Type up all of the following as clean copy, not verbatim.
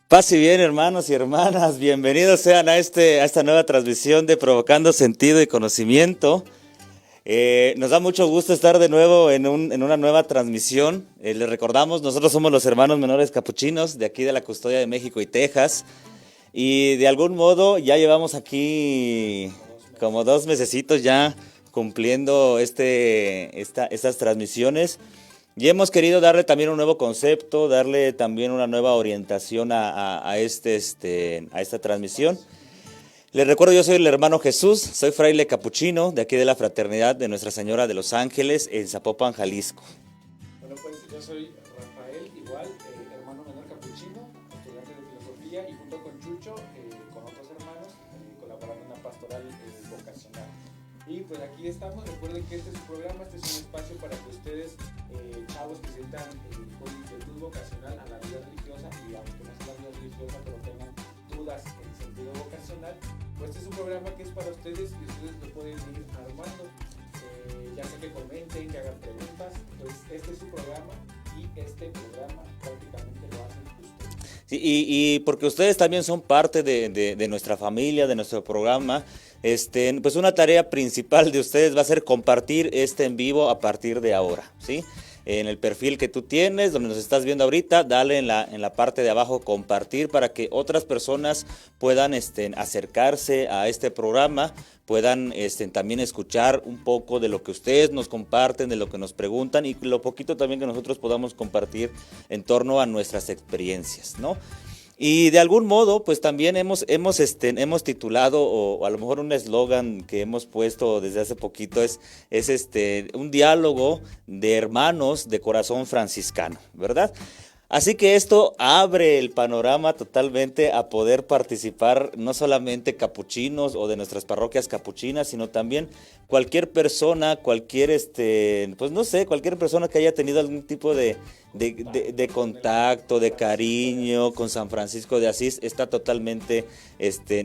Paz y bien, hermanos y hermanas, bienvenidos sean a esta nueva transmisión de Provocando Sentido y Conocimiento. Nos da mucho gusto estar de nuevo en una nueva transmisión. Les recordamos, nosotros somos los hermanos menores capuchinos de aquí de la Custodia de México y Texas. Y de algún modo ya llevamos aquí como 2 mesecitos ya cumpliendo estas transmisiones. Y hemos querido darle también un nuevo concepto, darle también una nueva orientación a esta transmisión. Les recuerdo, yo soy el hermano Jesús, soy fraile capuchino de aquí de la Fraternidad de Nuestra Señora de los Ángeles en Zapopan, Jalisco. Bueno, pues yo soy Rafael, igual, hermano menor capuchino, estudiante de filosofía, y junto con Chucho, con otros hermanos, colaborando en la pastoral vocacional. Y pues aquí estamos. Recuerden que este es su programa, este es un espacio para que ustedes, chavos que sientan con inquietud vocacional a la vida religiosa, y aunque no sea la vida religiosa, pero tengan dudas en sentido vocacional, pues este es un programa que es para ustedes y ustedes lo pueden ir armando. Ya sea que comenten, que hagan preguntas. Entonces este es su programa y este programa prácticamente lo hacen ustedes. Sí, y porque ustedes también son parte de nuestra familia, de nuestro programa. Pues una tarea principal de ustedes va a ser compartir este en vivo a partir de ahora, ¿sí? En el perfil que tú tienes, donde nos estás viendo ahorita, dale en la parte de abajo compartir para que otras personas puedan acercarse a este programa, puedan también escuchar un poco de lo que ustedes nos comparten, de lo que nos preguntan y lo poquito también que nosotros podamos compartir en torno a nuestras experiencias, ¿no? Y de algún modo, pues también hemos titulado, o a lo mejor un eslogan que hemos puesto desde hace poquito es un diálogo de hermanos de corazón franciscano, ¿verdad? Así que esto abre el panorama totalmente a poder participar no solamente capuchinos o de nuestras parroquias capuchinas, sino también cualquier persona, cualquier persona que haya tenido algún tipo de contacto, de cariño con San Francisco de Asís, está totalmente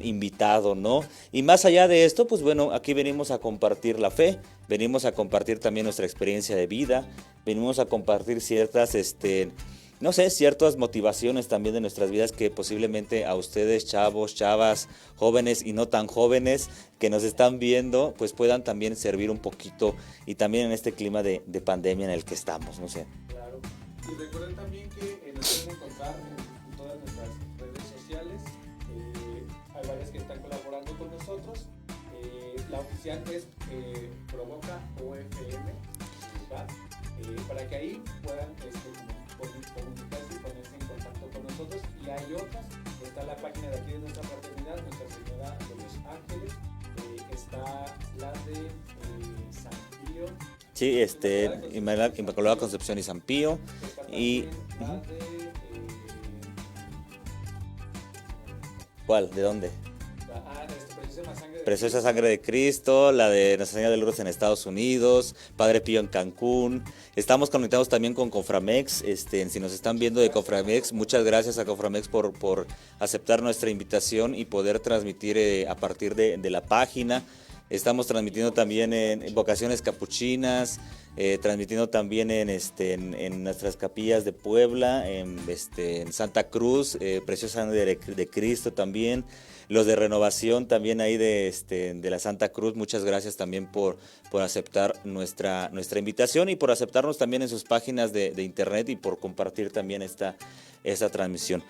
invitado, ¿no? Y más allá de esto, pues bueno, aquí venimos a compartir la fe, venimos a compartir también nuestra experiencia de vida, venimos a compartir ciertas ciertas motivaciones también de nuestras vidas que posiblemente a ustedes, chavos, chavas, jóvenes y no tan jóvenes que nos están viendo, pues puedan también servir un poquito y también en este clima de pandemia en el que estamos, no sé. Claro. Y recuerden también que nos pueden encontrar en todas nuestras redes sociales. Hay varias que están colaborando con nosotros. La oficial es Provoca OFM, ¿verdad? Para que ahí puedan comunicarse y ponerse en contacto con nosotros. Y hay otras, está la página de aquí de nuestra fraternidad, Nuestra Señora de los Ángeles, está la de San Pío. Sí, Inmaculada Concepción y San Pío. Y la de, ¿cuál? ¿De dónde? Sangre Preciosa Sangre de Cristo, la de Nuestra Señora de Lourdes en Estados Unidos, Padre Pío en Cancún. Estamos conectados también con Coframex. Si nos están viendo de Coframex, muchas gracias a Coframex por aceptar nuestra invitación y poder transmitir a partir de la página. Estamos transmitiendo también en Vocaciones Capuchinas, transmitiendo también en nuestras capillas de Puebla, en Santa Cruz, Preciosa Sangre de Cristo también. Los de Renovación también ahí de la Santa Cruz, muchas gracias también por aceptar nuestra invitación y por aceptarnos también en sus páginas de internet y por compartir también esta transmisión.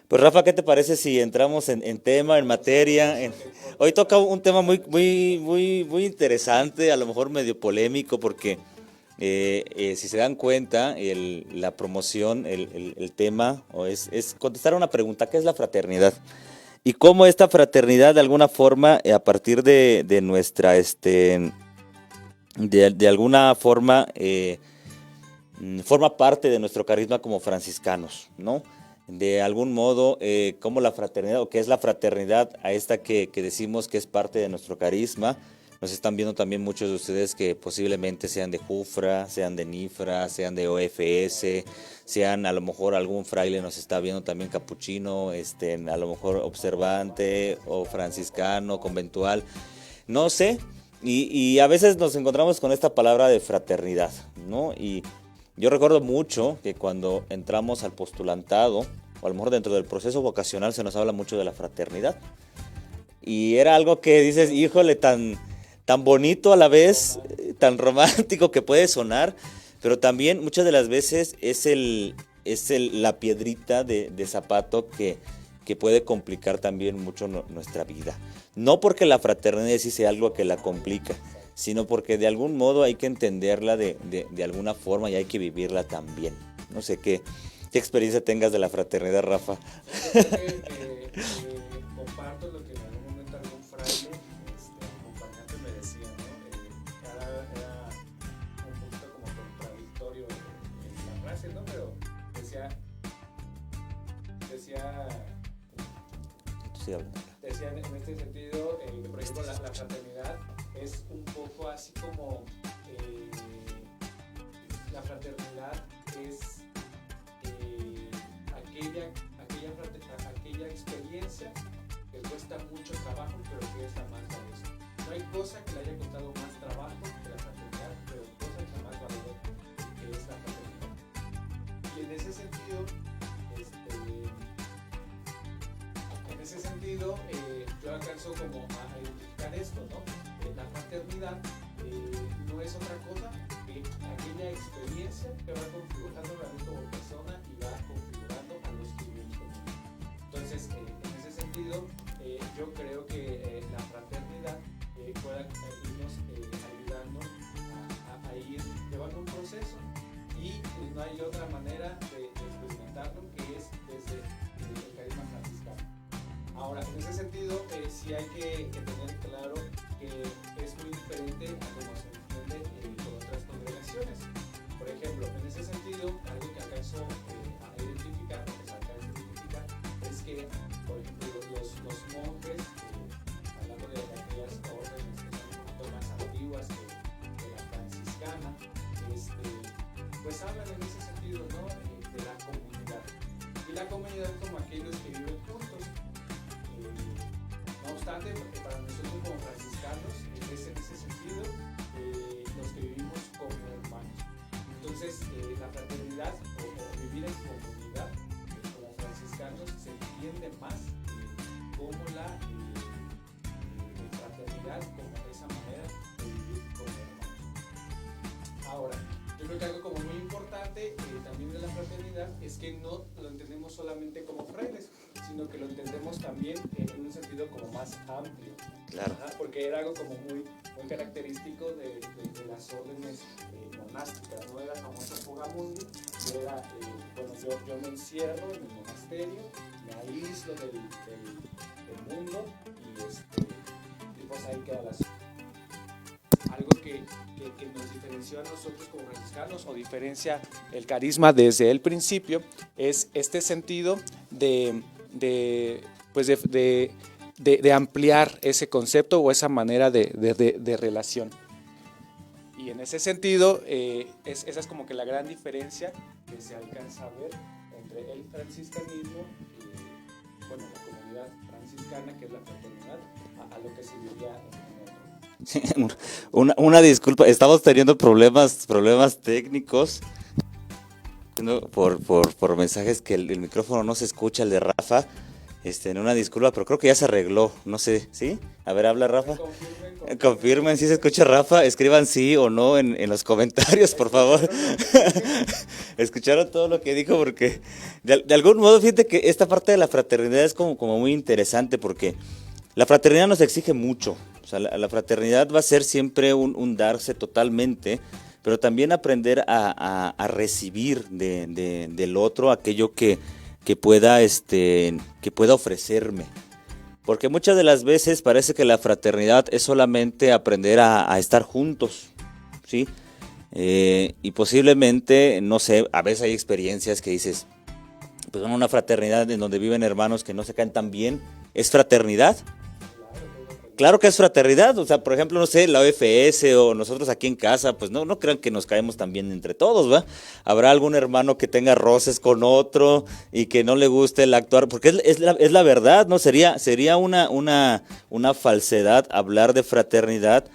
Pues Rafa, ¿qué te parece si entramos en tema, en materia? Hoy toca un tema muy, muy, muy, muy interesante, a lo mejor medio polémico, porque si se dan cuenta, la promoción, el tema es contestar a una pregunta: ¿qué es la fraternidad? Y cómo esta fraternidad de alguna forma, a partir de nuestra, de alguna forma, forma parte de nuestro carisma como franciscanos, ¿no? De algún modo, cómo la fraternidad, o qué es la fraternidad a esta que decimos que es parte de nuestro carisma. Nos están viendo también muchos de ustedes que posiblemente sean de Jufra, sean de Nifra, sean de OFS, sean a lo mejor algún fraile nos está viendo también capuchino, a lo mejor observante o franciscano, conventual, no sé. Y a veces nos encontramos con esta palabra de fraternidad, ¿no? Y yo recuerdo mucho que cuando entramos al postulantado, o a lo mejor dentro del proceso vocacional se nos habla mucho de la fraternidad. Y era algo que dices, híjole, tan bonito a la vez, tan romántico que puede sonar, pero también muchas de las veces la piedrita de zapato que puede complicar también mucho nuestra vida. No porque la fraternidad sí sea algo que la complica, sino porque de algún modo hay que entenderla de alguna forma y hay que vivirla también. No sé qué experiencia tengas de la fraternidad, Rafa. Comparto lo que en algún momento algún fraile, acompañante me decía, ¿no? Era un poquito como contradictorio en la frase, ¿no? Pero decía en este sentido, por ejemplo, la fraternidad es un poco así como la fraternidad es aquella experiencia que cuesta mucho trabajo, pero que es la más valiosa. No hay cosa que le haya costado más trabajo que la fraternidad, pero cosa que más valiosa que es la fraternidad. Y en ese sentido, yo alcanzo como a identificar esto, ¿no? La fraternidad no es otra cosa que aquella experiencia que va configurando a mí como persona y va configurando a los que viven conmigo. Entonces, en ese sentido, yo creo que la fraternidad pueda irnos ayudando a ir llevando un proceso y no hay otra manera de experimentarlo que es desde el carisma franciscano. Ahora, en ese sentido, sí hay que tener claro que es muy diferente a cómo se entiende con otras congregaciones. Por ejemplo, en ese sentido, algo que alcanzo a identificar, es que, por ejemplo, los monjes, hablando de aquellas órdenes que son un poquito más antiguas que la franciscana, pues hablan en ese sentido, ¿no? De la comunidad. Y la comunidad como aquellos que viven juntos. No obstante, para nosotros como franciscanos, es en ese sentido los que vivimos como hermanos. Entonces, la fraternidad o vivir en comunidad como franciscanos se entiende más como la fraternidad, como esa manera de vivir como hermanos. Ahora, yo creo que algo como muy importante también de la fraternidad es que no lo entendemos solamente como frailes, sino que lo entendemos también en un sentido como más amplio. Claro. Porque era algo como muy característico de las órdenes monásticas, ¿no? Era famoso Fugamundi, que era, yo me encierro en el monasterio, me aíslo del mundo y pues ahí queda la asunto. Algo que nos diferenció a nosotros como franciscanos o diferencia el carisma desde el principio es este sentido de ampliar ese concepto o esa manera de relación. Y en ese sentido, esa es como que la gran diferencia que se alcanza a ver entre el franciscanismo y la comunidad franciscana, que es la fraternidad, a lo que se vivía en otro. Una disculpa, estamos teniendo problemas técnicos por mensajes que el micrófono no se escucha, el de Rafa. Una disculpa, pero creo que ya se arregló, no sé, ¿sí? A ver, habla Rafa. Confirmen si se escucha Rafa, escriban sí o no en los comentarios, por favor. Escucharon todo lo que dijo, porque de algún modo, fíjate que esta parte de la fraternidad es como muy interesante, porque la fraternidad nos exige mucho. O sea, la fraternidad va a ser siempre un darse totalmente, pero también aprender a recibir del otro aquello que pueda ofrecerme. Porque muchas de las veces parece que la fraternidad es solamente aprender a estar juntos, ¿sí? Y posiblemente, no sé, a veces hay experiencias que dices, pues una fraternidad en donde viven hermanos que no se caen tan bien, ¿es fraternidad? Claro que es fraternidad, o sea, por ejemplo, no sé, la OFS o nosotros aquí en casa, pues no crean que nos caemos tan bien entre todos, ¿va? Habrá algún hermano que tenga roces con otro y que no le guste el actuar, porque es la verdad, ¿no? Sería una falsedad hablar de fraternidad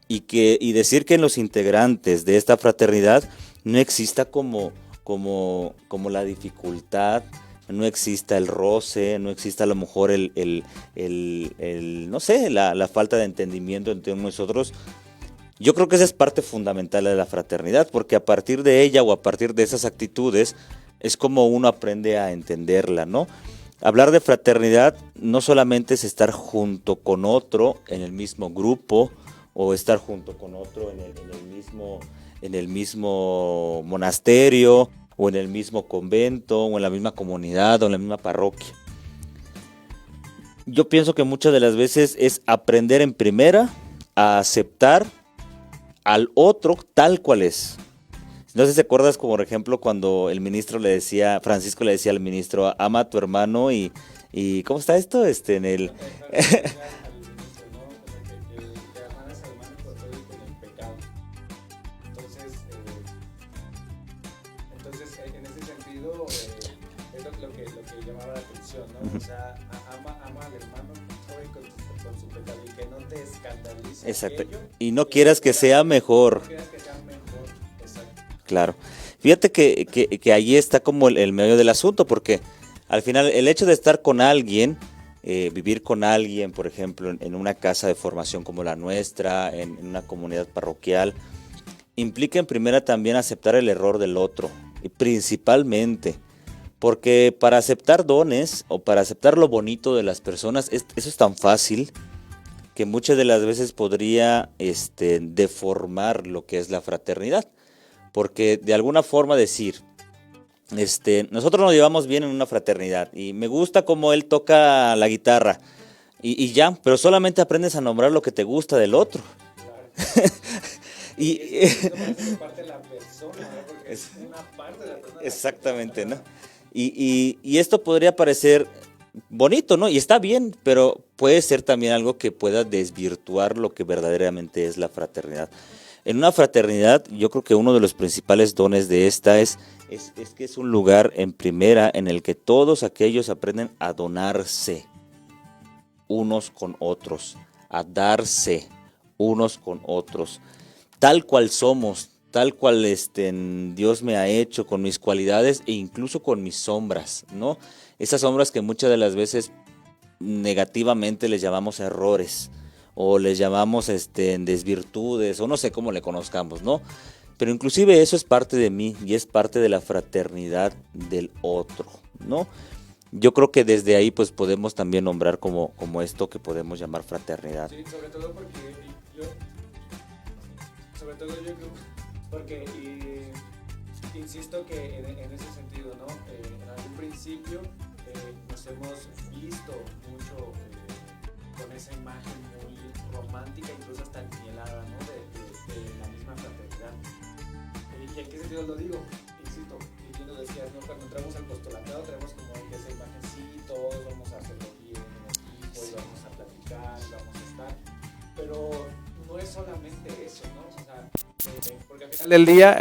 y decir que en los integrantes de esta fraternidad no exista como la dificultad, no exista el roce, no exista a lo mejor no sé, la falta de entendimiento entre nosotros. Yo creo que esa es parte fundamental de la fraternidad, porque a partir de ella o a partir de esas actitudes es como uno aprende a entenderla, ¿no? Hablar de fraternidad no solamente es estar junto con otro en el mismo grupo o estar junto con otro en el mismo monasterio o en el mismo convento o en la misma comunidad o en la misma parroquia. Yo pienso que muchas de las veces es aprender en primera a aceptar al otro tal cual es. No sé si te acuerdas, como por ejemplo, cuando el ministro Francisco le decía al ministro, ama a tu hermano y ¿cómo está esto? En el... Entonces, en ese sentido, es lo que llamaba la atención, ¿no? O sea, ama al hermano con su pecado y que no te escandalice. Exacto. Y no quieras que sea mejor. Exacto. Claro. Fíjate que ahí está como el meollo del asunto, porque al final el hecho de estar con alguien, vivir con alguien, por ejemplo, en una casa de formación como la nuestra, en una comunidad parroquial, implica en primera también aceptar el error del otro, y principalmente, porque para aceptar dones o para aceptar lo bonito de las personas, eso es tan fácil que muchas de las veces podría deformar lo que es la fraternidad. Porque de alguna forma decir, nosotros nos llevamos bien en una fraternidad y me gusta cómo él toca la guitarra y ya, pero solamente aprendes a nombrar lo que te gusta del otro. Claro. y es parte de la persona, ¿no? Porque es una parte de la persona. Exactamente, ¿no? Y esto podría parecer bonito, ¿no? Y está bien, pero puede ser también algo que pueda desvirtuar lo que verdaderamente es la fraternidad. En una fraternidad, yo creo que uno de los principales dones de esta es que es un lugar en primera en el que todos aquellos aprenden a donarse unos con otros, a darse unos con otros, tal cual somos, tal cual Dios me ha hecho, con mis cualidades e incluso con mis sombras, ¿no? Esas sombras que muchas de las veces negativamente les llamamos errores, o les llamamos desvirtudes, o no sé cómo le conozcamos, ¿no? Pero inclusive eso es parte de mí y es parte de la fraternidad del otro, ¿no? Yo creo que desde ahí pues podemos también nombrar como esto que podemos llamar fraternidad. Sí, sobre todo yo creo, porque insisto que en ese sentido, ¿no? En algún principio nos hemos visto mucho con esa imagen muy romántica, incluso hasta mielada, ¿no? De la misma fraternidad. ¿Y en qué sentido lo digo? Insisto, y tú lo decías, ¿no? Cuando entramos al postulatado tenemos como esa imagen, sí, todos vamos a hacerlo bien en equipo, y vamos a platicar, y vamos a estar, pero no es solamente eso, ¿no? O sea, porque al final del día,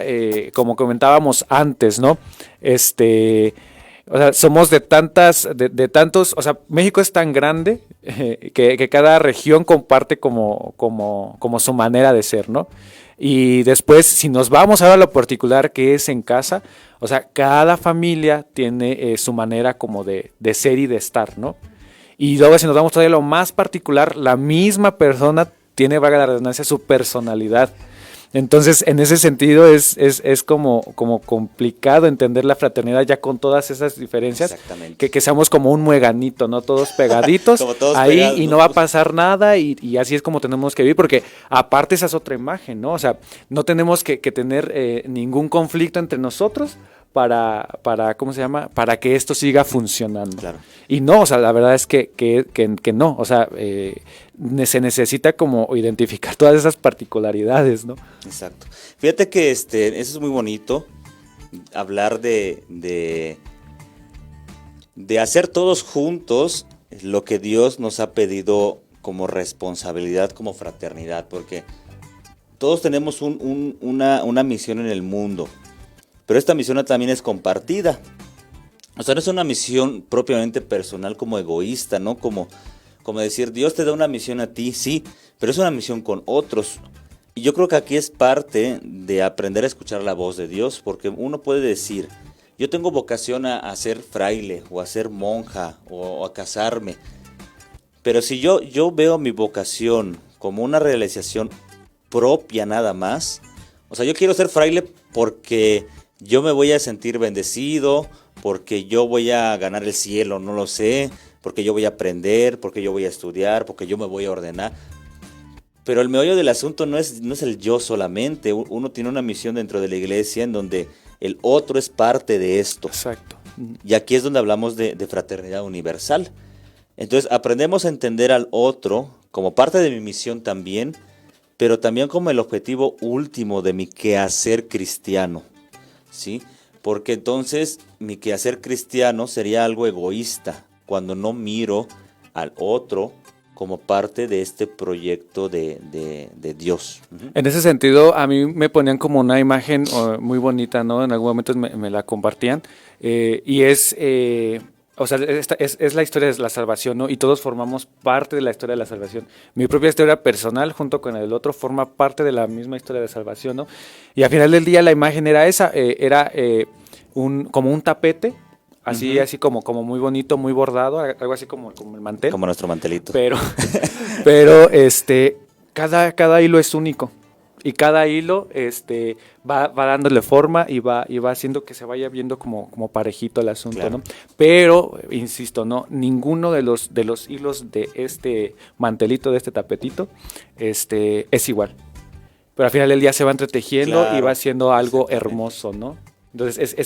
como comentábamos antes, ¿no? O sea, somos de tantos, o sea, México es tan grande que cada región comparte como su manera de ser, ¿no? Y después, si nos vamos ahora a lo particular que es en casa, o sea, cada familia tiene su manera como de ser y de estar, ¿no? Y luego si nos vamos todavía a lo más particular, la misma persona tiene, valga la redundancia, su personalidad. Entonces, en ese sentido es como complicado entender la fraternidad ya con todas esas diferencias, que seamos como un mueganito, ¿no? Todos pegaditos todos ahí pegados, y no va a pasar nada y así es como tenemos que vivir, porque aparte esa es otra imagen, ¿no? O sea, no tenemos que tener ningún conflicto entre nosotros para ¿cómo se llama? Para que esto siga funcionando. Claro. Y no, o sea, la verdad es que no, o sea, se necesita como identificar todas esas particularidades, ¿no? Exacto. Fíjate que eso es muy bonito, hablar de hacer todos juntos lo que Dios nos ha pedido como responsabilidad, como fraternidad, porque todos tenemos una misión en el mundo, pero esta misión también es compartida. O sea, no es una misión propiamente personal como egoísta, ¿no? Como decir, Dios te da una misión a ti, sí, pero es una misión con otros. Y yo creo que aquí es parte de aprender a escuchar la voz de Dios, porque uno puede decir, yo tengo vocación a ser fraile o a ser monja o a casarme. Pero si yo veo mi vocación como una realización propia nada más, o sea, yo quiero ser fraile porque yo me voy a sentir bendecido, porque yo voy a ganar el cielo, no lo sé, porque yo voy a aprender, porque yo voy a estudiar, porque yo me voy a ordenar. Pero el meollo del asunto no es el yo solamente. Uno tiene una misión dentro de la iglesia en donde el otro es parte de esto. Exacto. Y aquí es donde hablamos de fraternidad universal. Entonces aprendemos a entender al otro como parte de mi misión también, pero también como el objetivo último de mi quehacer cristiano, ¿sí? Porque entonces mi quehacer cristiano sería algo egoísta cuando no miro al otro como parte de este proyecto de Dios. En ese sentido, a mí me ponían como una imagen muy bonita, ¿no? En algún momento me la compartían, y es la historia de la salvación, ¿no? Y todos formamos parte de la historia de la salvación. Mi propia historia personal, junto con el otro, forma parte de la misma historia de salvación, ¿no? Y al final del día la imagen era esa, como un tapete, así como muy bonito, muy bordado, algo así como el mantel. Como nuestro mantelito. Pero cada hilo es único. Y cada hilo va dándole forma y va haciendo que se vaya viendo como parejito el asunto, claro, ¿no? Pero, insisto, no, ninguno de los hilos de este mantelito, de este tapetito, es igual. Pero al final del día se va entretejiendo, claro, y va siendo algo hermoso, ¿no? Entonces,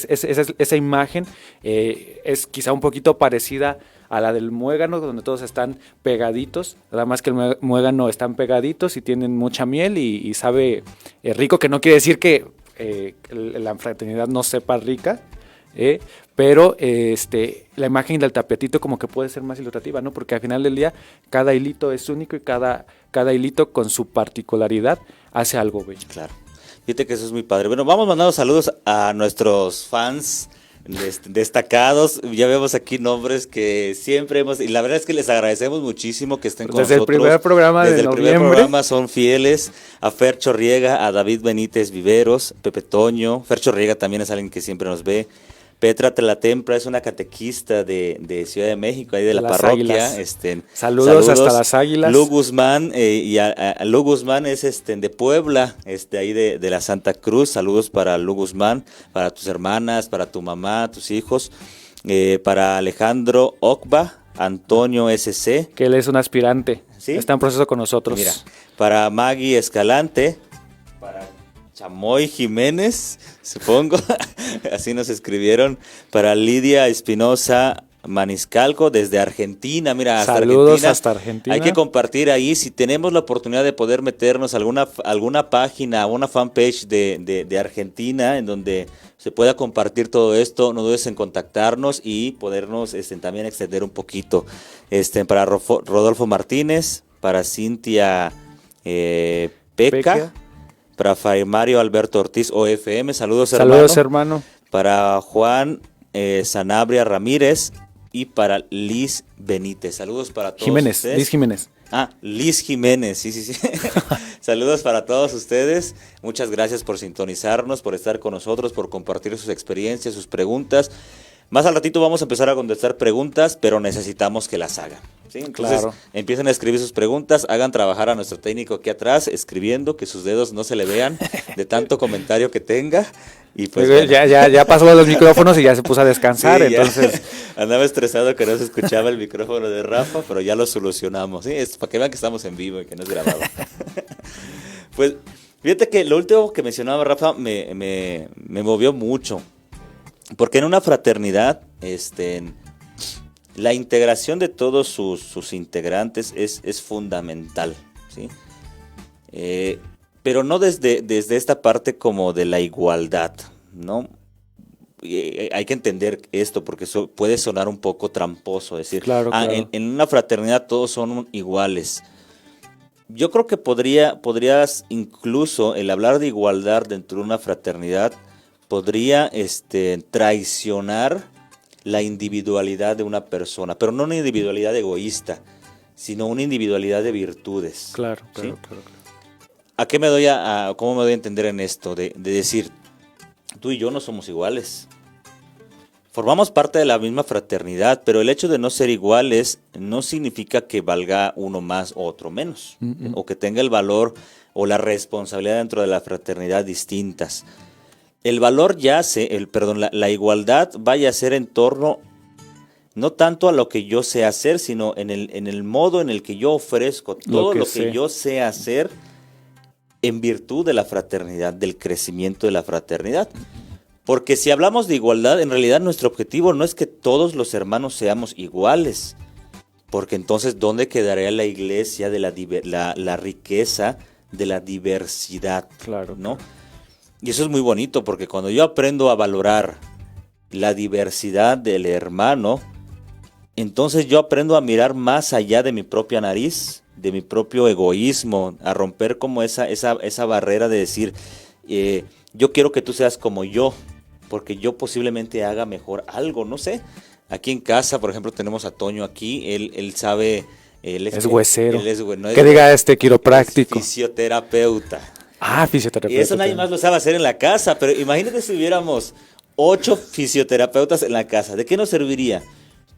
esa imagen es quizá un poquito parecida a la del muégano, donde todos están pegaditos, nada más que el muégano están pegaditos y tienen mucha miel y sabe rico, que no quiere decir que la fraternidad no sepa rica, pero la imagen del tapetito como que puede ser más ilustrativa, ¿no? Porque al final del día cada hilito es único y cada hilito con su particularidad hace algo bello. Claro. Fíjate que eso es muy padre. Bueno, vamos mandando saludos a nuestros fans destacados. Ya vemos aquí nombres que siempre hemos, y la verdad es que les agradecemos muchísimo que estén con nosotros. Desde el primer programa de noviembre. Primer programa son fieles. A Fer Chorriega, a David Benítez Viveros, Pepe Toño. Fer Chorriega también es alguien que siempre nos ve. Petra Telatempra es una catequista de Ciudad de México, ahí de la parroquia. Saludos hasta las Águilas. Lu Guzmán, y a Lu Guzmán es de Puebla, ahí de la Santa Cruz. Saludos para Lu Guzmán, para tus hermanas, para tu mamá, tus hijos. Para Alejandro Ocba, Antonio SC. Que él es un aspirante, ¿sí? Está en proceso con nosotros. Mira, para Maggie Escalante, para Chamoy Jiménez, supongo, así nos escribieron, para Lidia Espinosa Maniscalco desde Argentina, mira, hasta saludos Argentina. Hasta Argentina. Hay que compartir ahí, si tenemos la oportunidad de poder meternos a alguna página, una fanpage de Argentina en donde se pueda compartir todo esto, no dudes en contactarnos y podernos también extender un poquito. Para Rodolfo Martínez, para Cintia Peca. Para Fray Mario Alberto Ortiz, OFM, saludos hermano. Para Juan Sanabria Ramírez y para Liz Benítez. Saludos para todos ustedes. Liz Jiménez. Liz Jiménez, sí. Saludos para todos ustedes. Muchas gracias por sintonizarnos, por estar con nosotros, por compartir sus experiencias, sus preguntas. Más al ratito vamos a empezar a contestar preguntas, pero necesitamos que las hagan, ¿sí? Entonces, claro, empiecen a escribir sus preguntas, hagan trabajar a nuestro técnico aquí atrás, escribiendo, que sus dedos no se le vean de tanto comentario que tenga. Y pues bueno. ya pasó los micrófonos y ya se puso a descansar, sí, entonces. Andaba estresado que no se escuchaba el micrófono de Rafa, pero ya lo solucionamos, ¿sí? Es para que vean que estamos en vivo y que no es grabado. Pues, fíjate que lo último que mencionaba Rafa me movió mucho. Porque en una fraternidad, la integración de todos sus integrantes es fundamental, ¿sí? Pero no desde esta parte como de la igualdad, ¿no? Hay que entender esto porque puede sonar un poco tramposo, decir, claro. En una fraternidad todos son iguales. Yo creo que podrías incluso, el hablar de igualdad dentro de una fraternidad, podría traicionar la individualidad de una persona, pero no una individualidad egoísta, sino una individualidad de virtudes. Claro. ¿A qué cómo me doy a entender en esto? De decir, tú y yo no somos iguales. Formamos parte de la misma fraternidad, pero el hecho de no ser iguales no significa que valga uno más o otro menos, o que tenga el valor o la responsabilidad dentro de la fraternidad distintas. El valor la igualdad vaya a ser en torno no tanto a lo que yo sé hacer, sino en el modo en el que yo ofrezco todo lo que yo sé hacer en virtud de la fraternidad, del crecimiento de la fraternidad. Porque si hablamos de igualdad, en realidad nuestro objetivo no es que todos los hermanos seamos iguales, porque entonces ¿dónde quedaría la iglesia de la riqueza de la diversidad? Claro, ¿no? Y eso es muy bonito, porque cuando yo aprendo a valorar la diversidad del hermano, entonces yo aprendo a mirar más allá de mi propia nariz, de mi propio egoísmo, a romper como esa barrera de decir, yo quiero que tú seas como yo, porque yo posiblemente haga mejor algo, no sé. Aquí en casa, por ejemplo, tenemos a Toño aquí, él sabe... es huesero. No que diga quiropráctico. Es fisioterapeuta. Fisioterapeuta. Y eso nadie más lo sabe hacer en la casa, pero imagínate si hubiéramos 8 fisioterapeutas en la casa, ¿de qué nos serviría?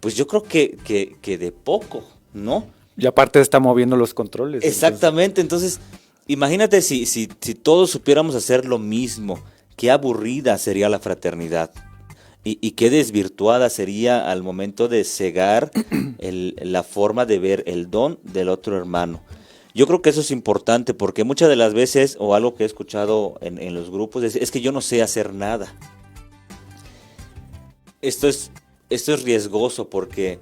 Pues yo creo que de poco, ¿no? Y aparte está moviendo los controles. Exactamente, entonces imagínate si todos supiéramos hacer lo mismo, qué aburrida sería la fraternidad y qué desvirtuada sería al momento de cegar la forma de ver el don del otro hermano. Yo creo que eso es importante porque muchas de las veces, o algo que he escuchado en los grupos, es que yo no sé hacer nada. Esto es riesgoso porque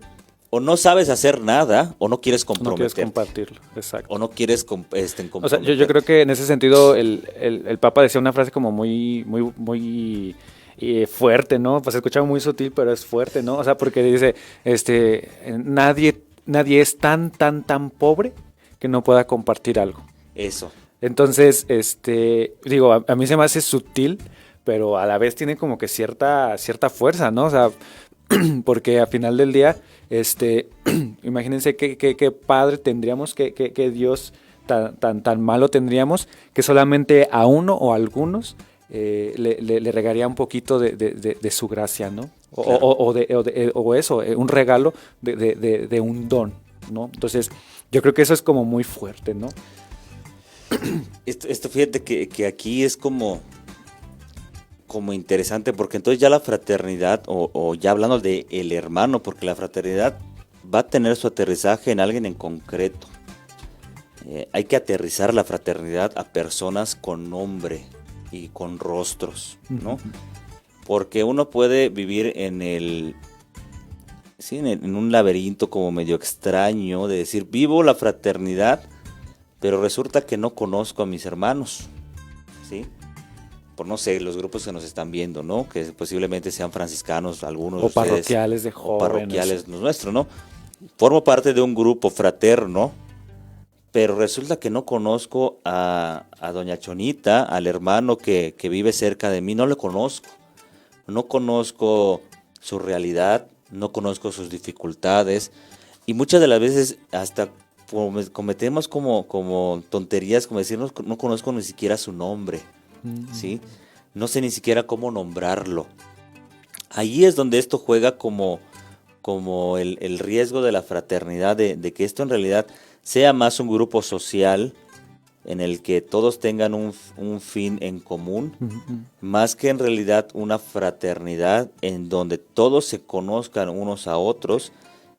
o no sabes hacer nada o no quieres comprometerte. No quieres compartirlo, exacto. O no quieres comprometerte. O sea, yo creo que en ese sentido el Papa decía una frase como muy fuerte, ¿no? Pues se escuchaba muy sutil, pero es fuerte, ¿no? O sea, porque dice, nadie es tan pobre que no pueda compartir algo. Eso. Entonces, digo, a mí se me hace sutil, pero a la vez tiene como que cierta fuerza, ¿no? O sea, porque al final del día, imagínense qué padre tendríamos, que Dios tan malo tendríamos, que solamente a uno o a algunos le regaría un poquito de su gracia, ¿no? Claro. O eso, un regalo de un don, ¿no? Entonces, yo creo que eso es como muy fuerte, ¿no? Esto fíjate que aquí es como interesante, porque entonces ya la fraternidad, o ya hablando de el hermano, porque la fraternidad va a tener su aterrizaje en alguien en concreto. Hay que aterrizar la fraternidad a personas con nombre y con rostros, ¿no? Porque uno puede vivir en un laberinto como medio extraño de decir, vivo la fraternidad, pero resulta que no conozco a mis hermanos, ¿sí? Por no sé, los grupos que nos están viendo, ¿no? Que posiblemente sean franciscanos, algunos o parroquiales de jóvenes. O parroquiales nuestros, ¿no? Formo parte de un grupo fraterno, pero resulta que no conozco a doña Chonita, al hermano que vive cerca de mí, no lo conozco. No conozco su realidad, no conozco sus dificultades, y muchas de las veces hasta cometemos como tonterías, como decir, no conozco ni siquiera su nombre, ¿sí? No sé ni siquiera cómo nombrarlo. Ahí es donde esto juega como el riesgo de la fraternidad, de que esto en realidad sea más un grupo social en el que todos tengan un fin en común, más que en realidad una fraternidad en donde todos se conozcan unos a otros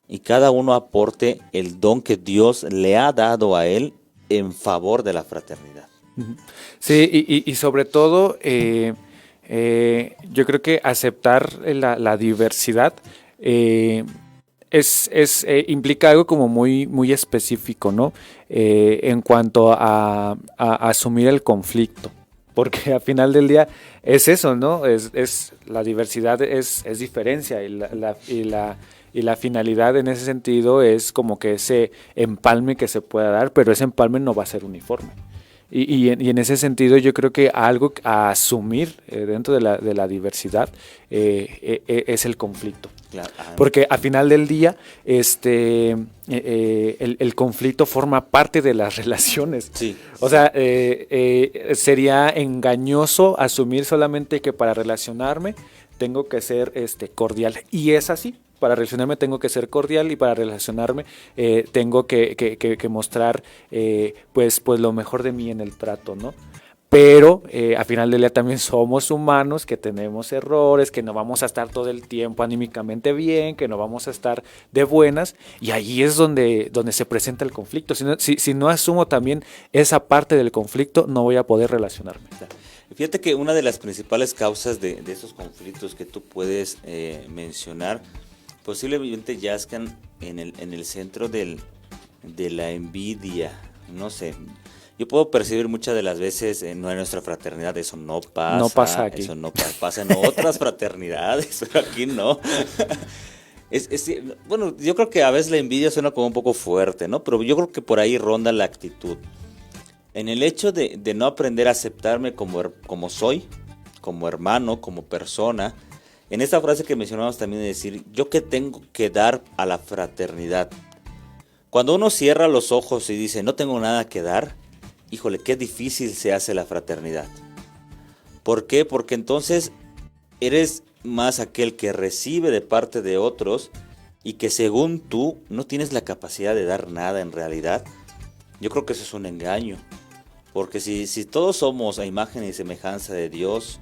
y cada uno aporte el don que Dios le ha dado a él en favor de la fraternidad. Sí, y sobre todo, yo creo que aceptar la diversidad implica algo como muy específico, ¿no? En cuanto a asumir el conflicto, porque al final del día es eso, ¿no? Es la diversidad es diferencia, y la finalidad en ese sentido es como que ese empalme que se pueda dar, pero ese empalme no va a ser uniforme. Y en ese sentido yo creo que algo a asumir dentro de la diversidad es el conflicto. Claro. Porque al final del día el conflicto forma parte de las relaciones. Sí. O sea, sería engañoso asumir solamente que para relacionarme tengo que ser cordial. Y es así. Para relacionarme tengo que ser cordial y para relacionarme tengo que mostrar pues lo mejor de mí en el trato, ¿no? Pero al final del día también somos humanos, que tenemos errores, que no vamos a estar todo el tiempo anímicamente bien, que no vamos a estar de buenas, y ahí es donde se presenta el conflicto. Si no asumo también esa parte del conflicto, no voy a poder relacionarme. Fíjate que una de las principales causas de esos conflictos que tú puedes mencionar posiblemente yazcan en el centro de la envidia, no sé. Yo puedo percibir muchas de las veces en nuestra fraternidad, eso no pasa. No pasa aquí. Eso no pasa en otras fraternidades, pero aquí no. Bueno, yo creo que a veces la envidia suena como un poco fuerte, ¿no? Pero yo creo que por ahí ronda la actitud. En el hecho de no aprender a aceptarme como soy, como hermano, como persona. En esta frase que mencionamos también de decir, ¿yo qué tengo que dar a la fraternidad? Cuando uno cierra los ojos y dice, no tengo nada que dar, híjole, qué difícil se hace la fraternidad. ¿Por qué? Porque entonces eres más aquel que recibe de parte de otros y que según tú no tienes la capacidad de dar nada en realidad. Yo creo que eso es un engaño. Porque si todos somos a imagen y semejanza de Dios,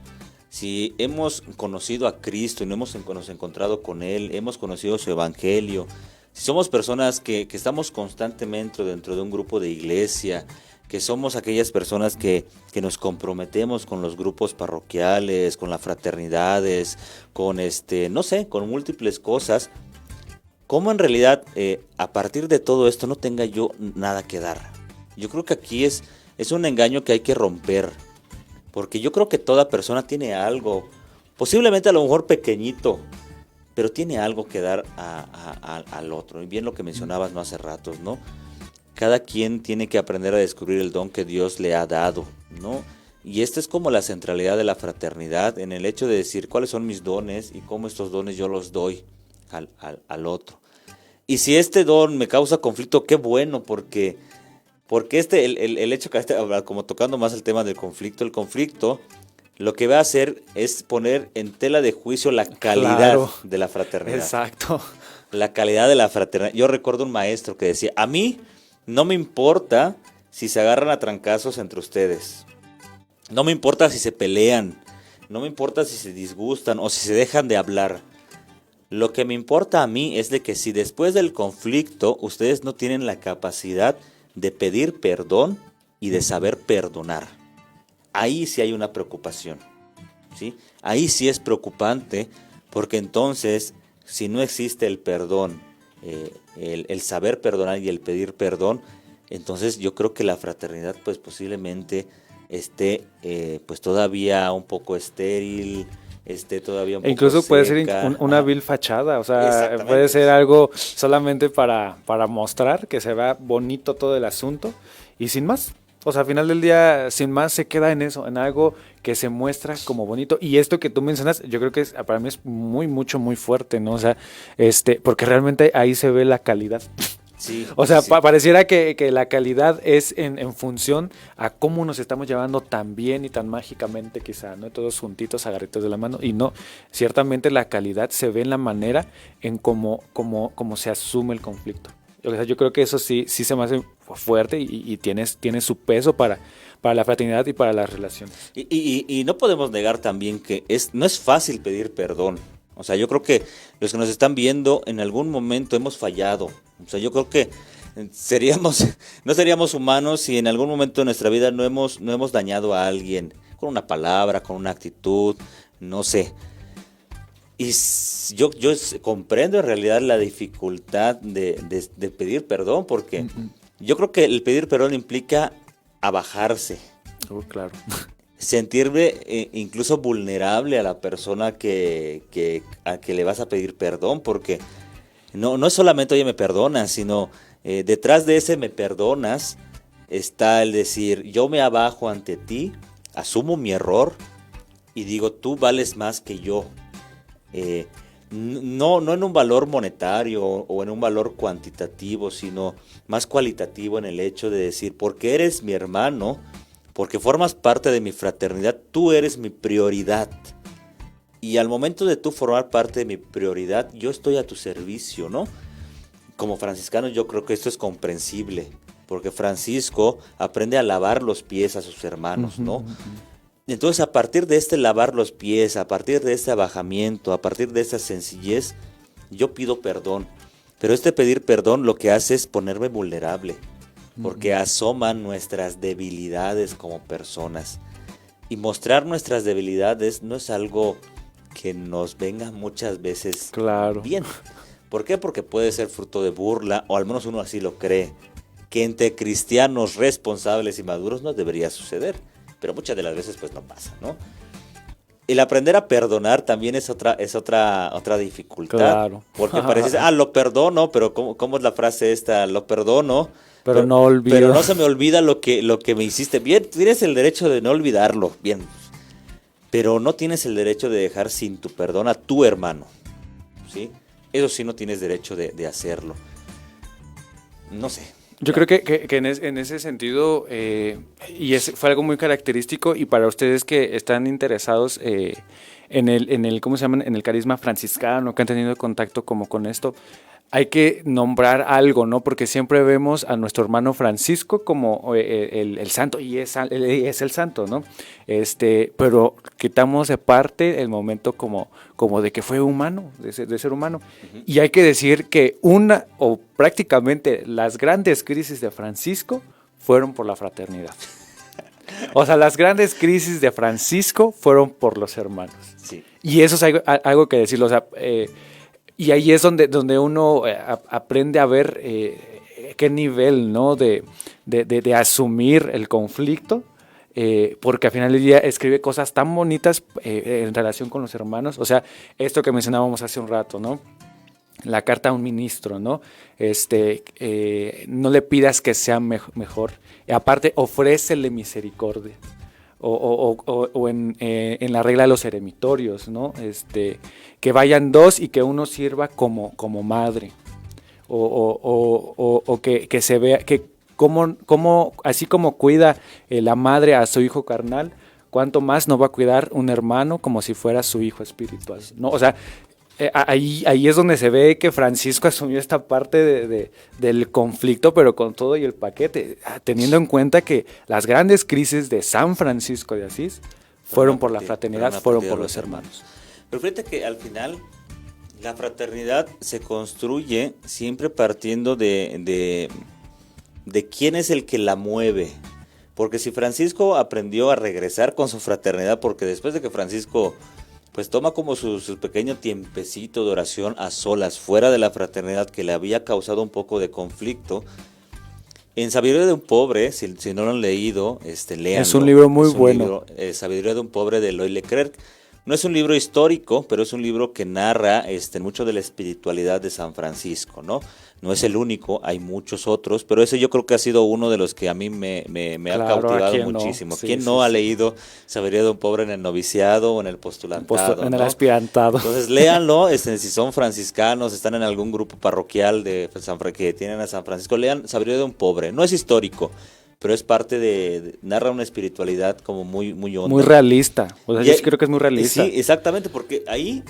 si hemos conocido a Cristo y nos encontrado con Él, hemos conocido su Evangelio, si somos personas que estamos constantemente dentro de un grupo de iglesia, que somos aquellas personas que nos comprometemos con los grupos parroquiales, con las fraternidades, con no sé, con múltiples cosas, ¿cómo en realidad a partir de todo esto no tenga yo nada que dar? Yo creo que aquí es un engaño que hay que romper. Porque yo creo que toda persona tiene algo, posiblemente a lo mejor pequeñito, pero tiene algo que dar al otro. Y bien lo que mencionabas no hace ratos, ¿no? Cada quien tiene que aprender a descubrir el don que Dios le ha dado, ¿no? Y esta es como la centralidad de la fraternidad, en el hecho de decir cuáles son mis dones y cómo estos dones yo los doy al otro. Y si este don me causa conflicto, qué bueno, porque el hecho que como tocando más el tema del conflicto, el conflicto lo que va a hacer es poner en tela de juicio la calidad de la fraternidad. Exacto. La calidad de la fraternidad. Yo recuerdo un maestro que decía, a mí no me importa si se agarran a trancazos entre ustedes. No me importa si se pelean. No me importa si se disgustan o si se dejan de hablar. Lo que me importa a mí es de que si después del conflicto ustedes no tienen la capacidad de pedir perdón y de saber perdonar. Ahí sí hay una preocupación, ¿sí? Ahí sí es preocupante, porque entonces, si no existe el perdón, el saber perdonar y el pedir perdón, entonces yo creo que la fraternidad pues posiblemente esté pues todavía un poco estéril, todavía un poco incluso seca. Puede ser una vil fachada, o sea, puede ser algo solamente para mostrar que se vea bonito todo el asunto y sin más. O sea, al final del día, sin más, se queda en eso, en algo que se muestra como bonito. Y esto que tú mencionas, yo creo que para mí es muy fuerte, ¿no? O sea, porque realmente ahí se ve la calidad. Sí, o sea, sí. Pareciera que la calidad es en función a cómo nos estamos llevando tan bien y tan mágicamente quizá, ¿no? Todos juntitos, agarritos de la mano. Y no, ciertamente la calidad se ve en la manera en cómo se asume el conflicto. O sea, yo creo que eso sí se me hace fuerte y tiene su peso para la fraternidad y para las relaciones. Y no podemos negar también que no es fácil pedir perdón. O sea, yo creo que los que nos están viendo en algún momento hemos fallado. O sea, yo creo que no seríamos humanos si en algún momento de nuestra vida no hemos dañado a alguien con una palabra, con una actitud, no sé. Y yo comprendo en realidad la dificultad de pedir perdón, porque yo creo que el pedir perdón implica abajarse. Claro. Sentirme incluso vulnerable a la persona a que le vas a pedir perdón, porque no es solamente, oye, me perdonas, sino detrás de ese me perdonas está el decir, yo me abajo ante ti, asumo mi error y digo, tú vales más que yo. No en un valor monetario o en un valor cuantitativo, sino más cualitativo en el hecho de decir, porque eres mi hermano, porque formas parte de mi fraternidad, tú eres mi prioridad. Y al momento de tú formar parte de mi prioridad, yo estoy a tu servicio, ¿no? Como franciscano yo creo que esto es comprensible, porque Francisco aprende a lavar los pies a sus hermanos, ¿no? Entonces, a partir de este lavar los pies, a partir de este abajamiento, a partir de esta sencillez, yo pido perdón. Pero este pedir perdón lo que hace es ponerme vulnerable, porque asoman nuestras debilidades como personas. Y mostrar nuestras debilidades no es algo que nos venga muchas veces bien. ¿Por qué? Porque puede ser fruto de burla, o al menos uno así lo cree, que entre cristianos responsables y maduros no debería suceder. Pero muchas de las veces pues no pasa, ¿no? El aprender a perdonar también es otra dificultad. Claro. Porque parece, lo perdono, pero ¿cómo es la frase esta? Lo perdono, pero no olvido. Pero no se me olvida lo que me hiciste. Bien, tienes el derecho de no olvidarlo, bien. Pero no tienes el derecho de dejar sin tu perdón a tu hermano, ¿sí? Eso sí no tienes derecho de hacerlo. No sé. Yo creo que en ese sentido, fue algo muy característico, y para ustedes que están interesados en el ¿cómo se llama? En el carisma franciscano, que han tenido contacto como con esto, hay que nombrar algo, ¿no? Porque siempre vemos a nuestro hermano Francisco como el santo, y es el santo, ¿no? Pero quitamos de parte el momento como de que fue humano, de ser humano. Uh-huh. Y hay que decir que prácticamente las grandes crisis de Francisco fueron por la fraternidad. O sea, las grandes crisis de Francisco fueron por los hermanos. Sí. Y eso es algo que decirlo, o sea, y ahí es donde uno aprende a ver qué nivel, ¿no? de asumir el conflicto, porque al final del día escribe cosas tan bonitas en relación con los hermanos. O sea, esto que mencionábamos hace un rato, ¿no? La carta a un ministro, ¿no? No le pidas que sea mejor. Aparte, ofrécele misericordia. O en la regla de los eremitorios, ¿no? Que vayan dos y que uno sirva como madre. O que se vea que así como cuida la madre a su hijo carnal, cuánto más no va a cuidar un hermano como si fuera su hijo espiritual, ¿no? O sea, ahí es donde se ve que Francisco asumió esta parte del conflicto, pero con todo y el paquete, teniendo en cuenta que las grandes crisis de San Francisco de Asís fueron por la fraternidad, fueron por los hermanos. Pero fíjate que al final la fraternidad se construye siempre partiendo de quién es el que la mueve. Porque si Francisco aprendió a regresar con su fraternidad, porque después de que Francisco pues toma como su pequeño tiempecito de oración a solas, fuera de la fraternidad, que le había causado un poco de conflicto. En Sabiduría de un Pobre, si no lo han leído, léanlo. Es un libro muy bueno. Sabiduría de un Pobre, de Eloy Leclerc. No es un libro histórico, pero es un libro que narra mucho de la espiritualidad de San Francisco, ¿no? No es el único, hay muchos otros, pero ese yo creo que ha sido uno de los que a mí me ha cautivado muchísimo. Sí, ¿Quién no ha leído Sabiduría de un Pobre en el noviciado o en el postulantado? En el aspirantado. Entonces léanlo, si son franciscanos, están en algún grupo parroquial que tienen a San Francisco, lean Sabiduría de un Pobre. No es histórico, pero es parte narra una espiritualidad como muy honda. Muy realista, o sea, yo creo que es muy realista. Sí, exactamente, porque ahí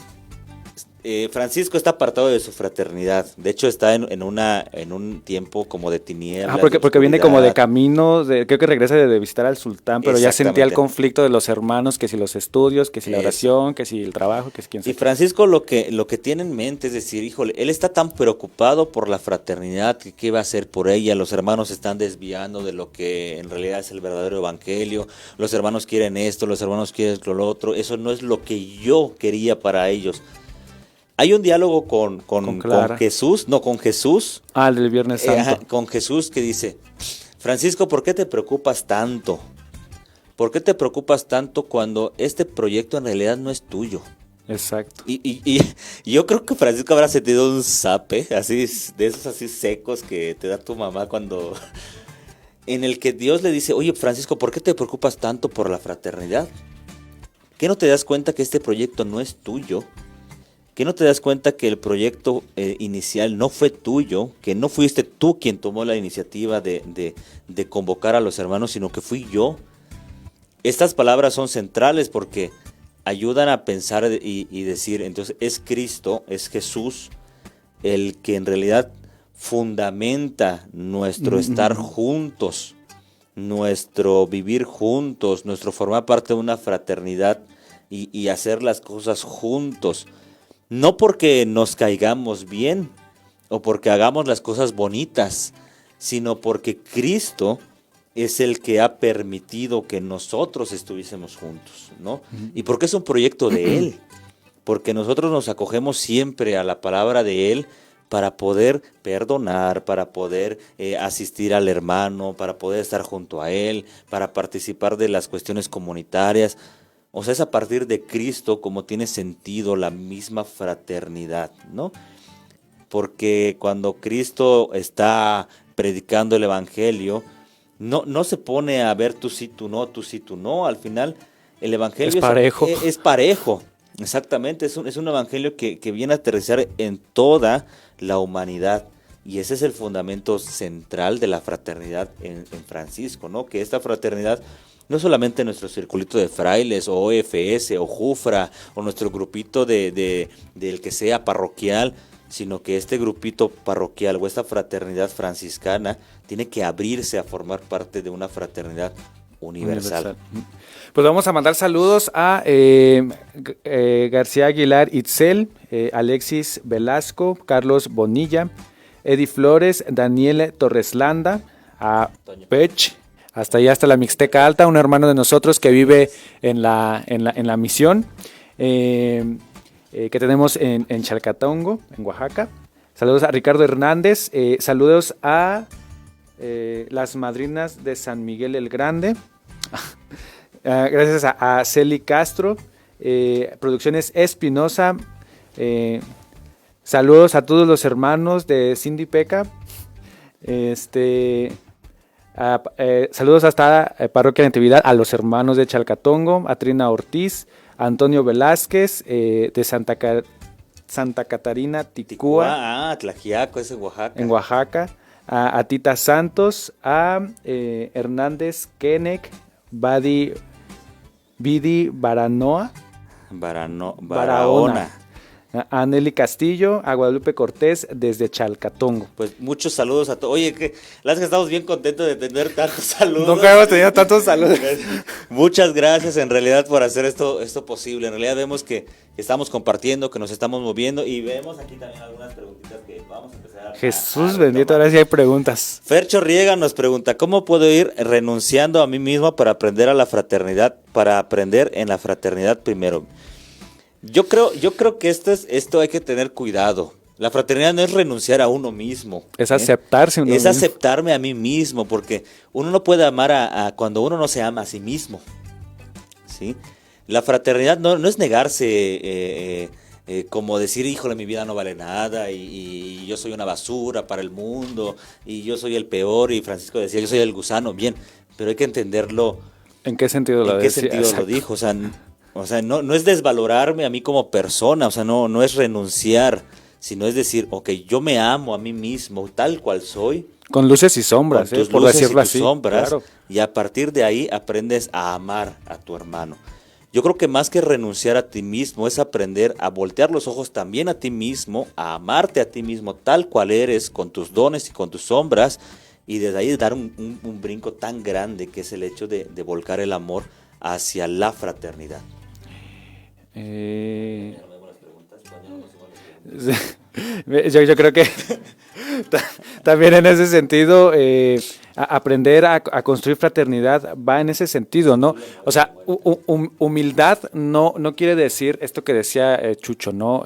Francisco está apartado de su fraternidad. De hecho, está en un tiempo como de tinieblas. Porque viene como de camino, creo que regresa de visitar al sultán, pero ya sentía el conflicto de los hermanos, que si los estudios, que si la oración, que si el trabajo, que si quién sabe. Y Francisco lo que tiene en mente es decir, híjole, él está tan preocupado por la fraternidad, que qué va a hacer por ella. Los hermanos se están desviando de lo que en realidad es el verdadero evangelio. Los hermanos quieren esto, los hermanos quieren lo otro. Eso no es lo que yo quería para ellos. Hay un diálogo con Jesús, con Jesús. El del Viernes Santo. Con Jesús, que dice, Francisco, ¿por qué te preocupas tanto? ¿Por qué te preocupas tanto cuando este proyecto en realidad no es tuyo? Exacto. Y yo creo que Francisco habrá sentido un zape, así, de esos así secos que te da tu mamá cuando... en el que Dios le dice, oye, Francisco, ¿por qué te preocupas tanto por la fraternidad? ¿Qué no te das cuenta que este proyecto no es tuyo? ¿Que no te das cuenta que el proyecto inicial no fue tuyo? Que no fuiste tú quien tomó la iniciativa de convocar a los hermanos, sino que fui yo. Estas palabras son centrales porque ayudan a pensar y decir, entonces es Cristo, es Jesús, el que en realidad fundamenta nuestro estar juntos, nuestro vivir juntos, nuestro formar parte de una fraternidad y hacer las cosas juntos. No porque nos caigamos bien o porque hagamos las cosas bonitas, sino porque Cristo es el que ha permitido que nosotros estuviésemos juntos, ¿no? Y porque es un proyecto de Él, porque nosotros nos acogemos siempre a la palabra de Él para poder perdonar, para poder asistir al hermano, para poder estar junto a Él, para participar de las cuestiones comunitarias. O sea, es a partir de Cristo como tiene sentido la misma fraternidad, ¿no? Porque cuando Cristo está predicando el Evangelio, no se pone a ver tú sí, tú no. Al final el Evangelio es parejo. Es parejo, exactamente. Es un Evangelio que viene a aterrizar en toda la humanidad. Y ese es el fundamento central de la fraternidad en Francisco, ¿no? Que esta fraternidad no solamente nuestro circulito de frailes o OFS o Jufra o nuestro grupito del que sea parroquial, sino que este grupito parroquial o esta fraternidad franciscana tiene que abrirse a formar parte de una fraternidad universal. Pues vamos a mandar saludos a García Aguilar Itzel, Alexis Velasco, Carlos Bonilla, Eddie Flores, Daniel Torreslanda, a Pech, hasta allá, hasta la Mixteca Alta, un hermano de nosotros que vive en la misión. Que tenemos en Chalcatongo, en Oaxaca. Saludos a Ricardo Hernández, saludos a las madrinas de San Miguel el Grande, gracias a Celi Castro, Producciones Espinosa, saludos a todos los hermanos de Cindy Peca, saludos hasta Parroquia Natividad, a los hermanos de Chalcatongo, a Trina Ortiz, Antonio Velázquez, de Santa Catarina, Ticúa. Tlajiaco, es en Oaxaca. En Oaxaca. A Tita Santos, a Hernández Kenec, Vidi Barahona. A Nelly Castillo, a Guadalupe Cortés desde Chalcatongo. Pues muchos saludos a todos. Oye, que estamos bien contentos de tener tantos saludos. Nunca hemos tenido tantos saludos. Muchas gracias en realidad por hacer esto posible. En realidad vemos que estamos compartiendo, que nos estamos moviendo y vemos aquí también algunas preguntitas que vamos a empezar Jesús bendito, ahora sí hay preguntas. Fercho Riega nos pregunta, ¿cómo puedo ir renunciando a mí mismo para aprender a la fraternidad, para aprender en la fraternidad primero? Yo creo que esto hay que tener cuidado. La fraternidad no es renunciar a uno mismo. Es aceptarse uno mismo. Es aceptarme a mí mismo, porque uno no puede amar a cuando uno no se ama a sí mismo. ¿Sí? La fraternidad no es negarse, como decir, híjole, mi vida no vale nada y yo soy una basura para el mundo y yo soy el peor, y Francisco decía, yo soy el gusano. Bien, pero hay que entenderlo. ¿En qué sentido lo dijo? O sea, no es desvalorarme a mí como persona, o sea, no es renunciar, sino es decir, ok, yo me amo a mí mismo tal cual soy. Con luces y sombras, con tus por luces decirlo y tus así. Sombras, claro. Y a partir de ahí aprendes a amar a tu hermano. Yo creo que más que renunciar a ti mismo es aprender a voltear los ojos también a ti mismo, a amarte a ti mismo tal cual eres, con tus dones y con tus sombras, y desde ahí dar un brinco tan grande que es el hecho de volcar el amor hacia la fraternidad. Yo creo que también en ese sentido aprender a construir fraternidad va en ese sentido, ¿no? O sea, humildad no quiere decir esto que decía Chucho, ¿no?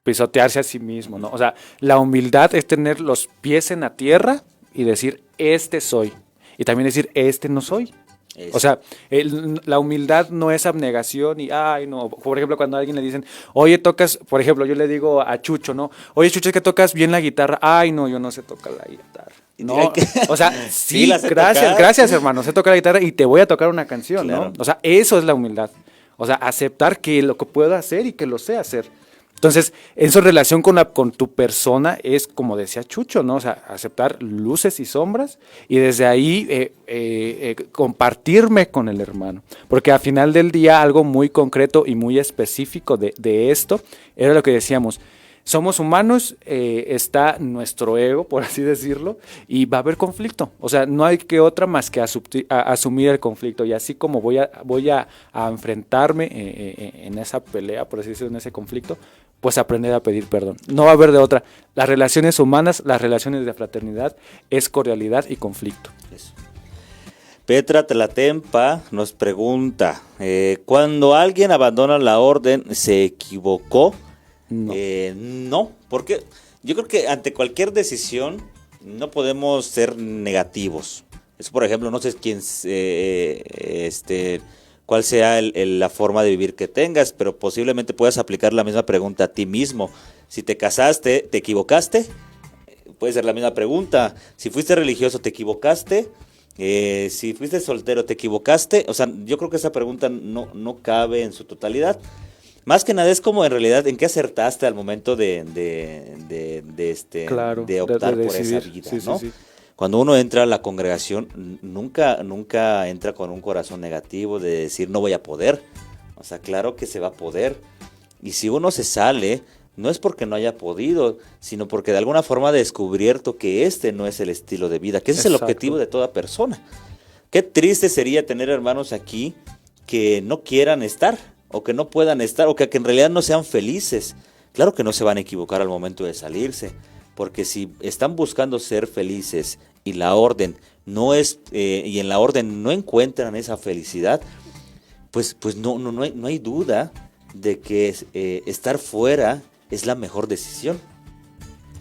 Pisotearse a sí mismo, ¿no? O sea, la humildad es tener los pies en la tierra y decir, este soy. Y también decir, este no soy. Eso. O sea, la humildad no es abnegación y, ay, no, por ejemplo, cuando a alguien le dicen, oye, tocas, por ejemplo, yo le digo a Chucho, ¿no? Oye, Chucho, es que tocas bien la guitarra. Ay, no, yo no sé tocar la guitarra. No, o sea, sí, gracias, hermano, sé tocar la guitarra y te voy a tocar una canción, claro. ¿No? O sea, eso es la humildad. O sea, aceptar que lo que puedo hacer y que lo sé hacer. Entonces, eso en relación con tu persona es, como decía Chucho, ¿no? O sea, aceptar luces y sombras y desde ahí compartirme con el hermano. Porque al final del día algo muy concreto y muy específico de esto era lo que decíamos. Somos humanos, está nuestro ego, por así decirlo, y va a haber conflicto. O sea, no hay que otra más que asumir el conflicto. Y así como voy a enfrentarme en esa pelea, por así decirlo, en ese conflicto, pues aprender a pedir perdón. No va a haber de otra. Las relaciones humanas, las relaciones de fraternidad, es cordialidad y conflicto. Eso. Petra Tlatempa nos pregunta, cuando alguien abandona la orden, ¿se equivocó? No. No, porque yo creo que ante cualquier decisión no podemos ser negativos. Eso, por ejemplo, no sé cuál sea la forma de vivir que tengas, pero posiblemente puedas aplicar la misma pregunta a ti mismo. Si te casaste, ¿te equivocaste? Puede ser la misma pregunta. Si fuiste religioso, ¿te equivocaste? Si fuiste soltero, ¿te equivocaste? O sea, yo creo que esa pregunta no cabe en su totalidad. Más que nada es como en realidad en qué acertaste al momento de optar por esa vida, sí, ¿no? Sí. Cuando uno entra a la congregación, nunca entra con un corazón negativo de decir no voy a poder. O sea, claro que se va a poder. Y si uno se sale, no es porque no haya podido, sino porque de alguna forma ha descubierto que este no es el estilo de vida, que ese es el objetivo de toda persona. Qué triste sería tener hermanos aquí que no quieran estar, o que no puedan estar, o que en realidad no sean felices. Claro que no se van a equivocar al momento de salirse, porque si están buscando ser felices y la orden no es, y en la orden no encuentran esa felicidad, pues no hay duda de que estar fuera es la mejor decisión,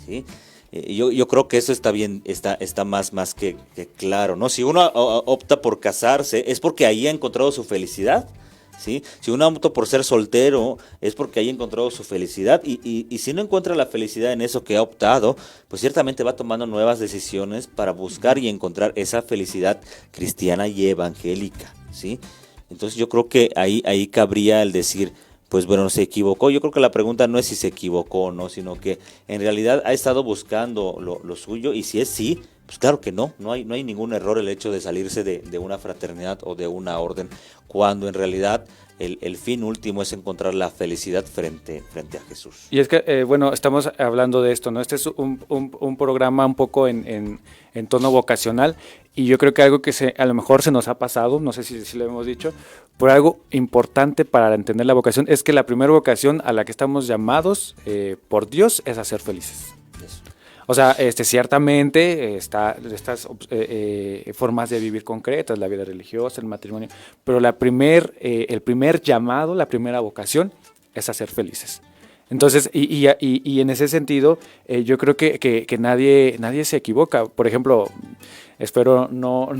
¿sí? Yo creo que eso está bien, está más que claro, ¿no? Si uno opta por casarse es porque ahí ha encontrado su felicidad, ¿sí? Si uno opta por ser soltero es porque ahí ha encontrado su felicidad y si no encuentra la felicidad en eso que ha optado, pues ciertamente va tomando nuevas decisiones para buscar y encontrar esa felicidad cristiana y evangélica, ¿sí? Entonces yo creo que ahí cabría el decir, pues bueno, se equivocó. Yo creo que la pregunta no es si se equivocó o no, sino que en realidad ha estado buscando lo suyo, y si es sí, pues claro que no hay ningún error el hecho de salirse de una fraternidad o de una orden, cuando en realidad el fin último es encontrar la felicidad frente a Jesús. Y es que, bueno, estamos hablando de esto, ¿no? Este es un programa un poco en tono vocacional, y yo creo que algo que a lo mejor se nos ha pasado, no sé si lo hemos dicho, pero algo importante para entender la vocación es que la primera vocación a la que estamos llamados por Dios es a ser felices. Eso. O sea, ciertamente está estas formas de vivir concretas, la vida religiosa, el matrimonio, pero el primer llamado, la primera vocación es a ser felices. Entonces, y en ese sentido, yo creo que nadie se equivoca. Por ejemplo, espero no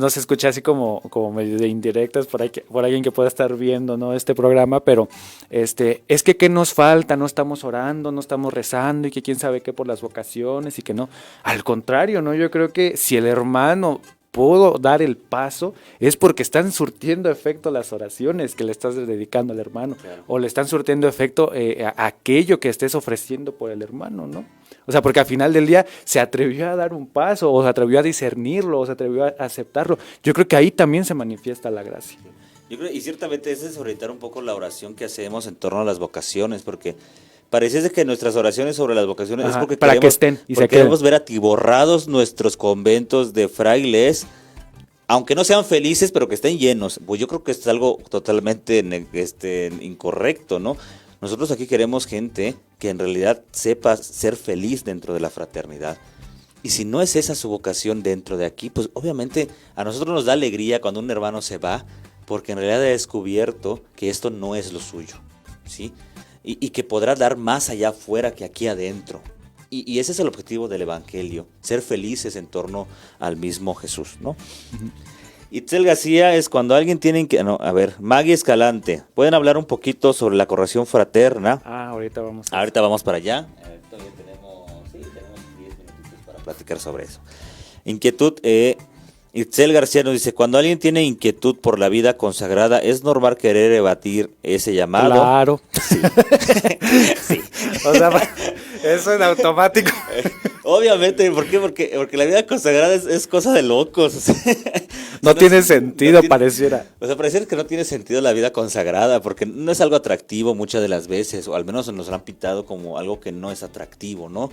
se escuche así como medio de indirectas por alguien que pueda estar viendo, ¿no?, este programa, pero es que ¿qué nos falta? No estamos orando, no estamos rezando, y que quién sabe qué por las vocaciones, y que no. Al contrario, ¿no? Yo creo que si el hermano puedo dar el paso, es porque están surtiendo efecto las oraciones que le estás dedicando al hermano, claro, o le están surtiendo efecto a aquello que estés ofreciendo por el hermano, ¿no? O sea, porque al final del día se atrevió a dar un paso, o se atrevió a discernirlo, o se atrevió a aceptarlo. Yo creo que ahí también se manifiesta la gracia. Yo creo, y ciertamente es desorientar un poco la oración que hacemos en torno a las vocaciones, porque parece que nuestras oraciones sobre las vocaciones es porque para que estén y porque queremos ver atiborrados nuestros conventos de frailes, aunque no sean felices, pero que estén llenos. Pues yo creo que esto es algo totalmente incorrecto, ¿no? Nosotros aquí queremos gente que en realidad sepa ser feliz dentro de la fraternidad. Y si no es esa su vocación dentro de aquí, pues obviamente a nosotros nos da alegría cuando un hermano se va, porque en realidad ha descubierto que esto no es lo suyo, ¿sí? Y que podrá dar más allá afuera que aquí adentro. Y ese es el objetivo del Evangelio, ser felices en torno al mismo Jesús, ¿no? Uh-huh. Itzel García es cuando alguien tiene que... No, a ver, Maggie Escalante, ¿pueden hablar un poquito sobre la corrección fraterna? Ahorita vamos. Ahorita vamos para allá. Todavía tenemos 10 minutitos para platicar sobre eso. Inquietud, Itzel García nos dice, cuando alguien tiene inquietud por la vida consagrada, ¿es normal querer evadir ese llamado? Claro. Sí. Sí. O sea, eso en automático. Obviamente, ¿por qué? Porque la vida consagrada es cosa de locos. O sea, No tiene sentido, pareciera. O sea, pareciera que no tiene sentido la vida consagrada, porque no es algo atractivo muchas de las veces, o al menos nos lo han pintado como algo que no es atractivo, ¿no?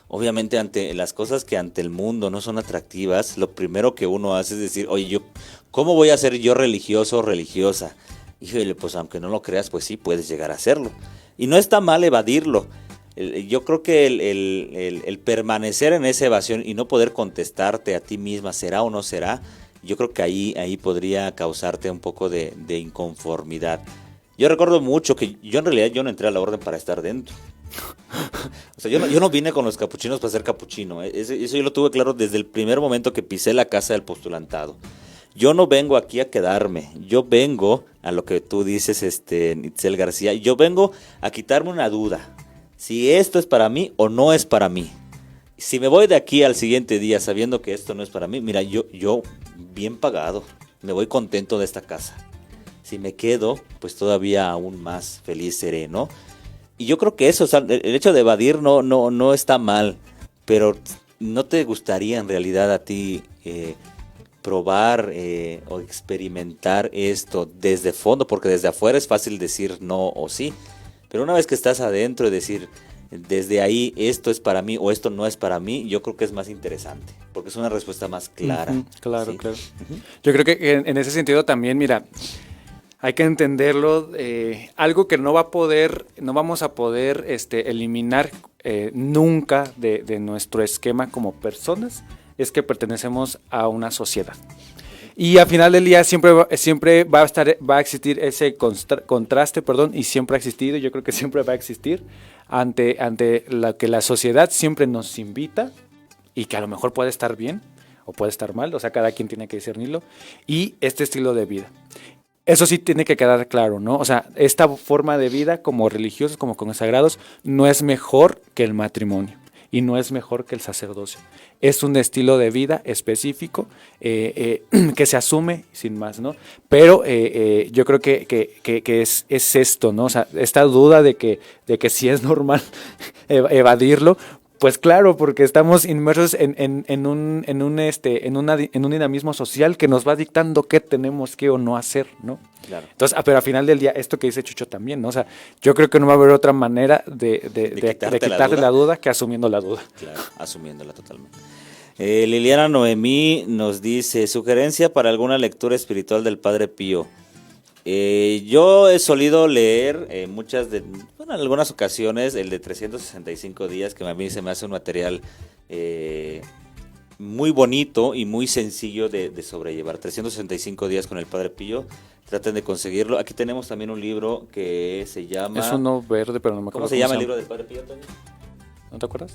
Obviamente ante las cosas que ante el mundo no son atractivas, lo primero que uno hace es decir, oye, ¿cómo voy a ser yo religioso o religiosa? Híjole, pues aunque no lo creas, pues sí, puedes llegar a hacerlo. Y no está mal evadirlo. Yo creo que el permanecer en esa evasión y no poder contestarte a ti misma, ¿será o no será? Yo creo que ahí podría causarte un poco de inconformidad. Yo recuerdo mucho que yo en realidad yo no entré a la orden para estar dentro. O sea, yo no vine con los capuchinos para ser capuchino. Eso yo lo tuve claro desde el primer momento que pisé la casa del postulantado. Yo no vengo aquí a quedarme. Yo vengo a lo que tú dices, Itzel García. Yo vengo a quitarme una duda. Si esto es para mí o no es para mí. Si me voy de aquí al siguiente día sabiendo que esto no es para mí, mira, yo bien pagado, me voy contento de esta casa. Si me quedo, pues todavía aún más feliz seré, ¿no? Y yo creo que eso, o sea, el hecho de evadir no está mal, pero ¿no te gustaría en realidad a ti probar o experimentar esto desde fondo? Porque desde afuera es fácil decir no o sí, pero una vez que estás adentro y decir desde ahí esto es para mí o esto no es para mí, yo creo que es más interesante, porque es una respuesta más clara. Claro, ¿sí? claro. Yo creo que en ese sentido también, mira, hay que entenderlo, algo que no vamos a poder eliminar nunca de nuestro esquema como personas, es que pertenecemos a una sociedad. Y al final del día siempre va a existir ese contraste, y siempre ha existido, yo creo que siempre va a existir ante la que la sociedad siempre nos invita, y que a lo mejor puede estar bien o puede estar mal, o sea, cada quien tiene que discernirlo, y este estilo de vida. Eso sí tiene que quedar claro, ¿no? O sea, esta forma de vida como religiosos, como consagrados, no es mejor que el matrimonio y no es mejor que el sacerdocio. Es un estilo de vida específico que se asume sin más, ¿no? Pero yo creo que es esto, ¿no? O sea, esta duda de que si es normal evadirlo. Pues claro, porque estamos inmersos en un dinamismo social que nos va dictando qué tenemos que o no hacer, ¿no? Claro. Entonces, pero al final del día, esto que dice Chucho también, ¿no? O sea, yo creo que no va a haber otra manera de quitarle la duda que asumiendo la duda. Claro, asumiéndola totalmente. Liliana Noemí nos dice, sugerencia para alguna lectura espiritual del Padre Pío. Yo he solido leer en algunas ocasiones el de 365 días, que a mí se me hace un material muy bonito y muy sencillo de sobrellevar. 365 días con el Padre Pío, traten de conseguirlo. Aquí tenemos también un libro que se llama... Es uno verde, pero no me acuerdo. ¿Cómo se llama el libro del Padre Pío, Toño? ¿No te acuerdas?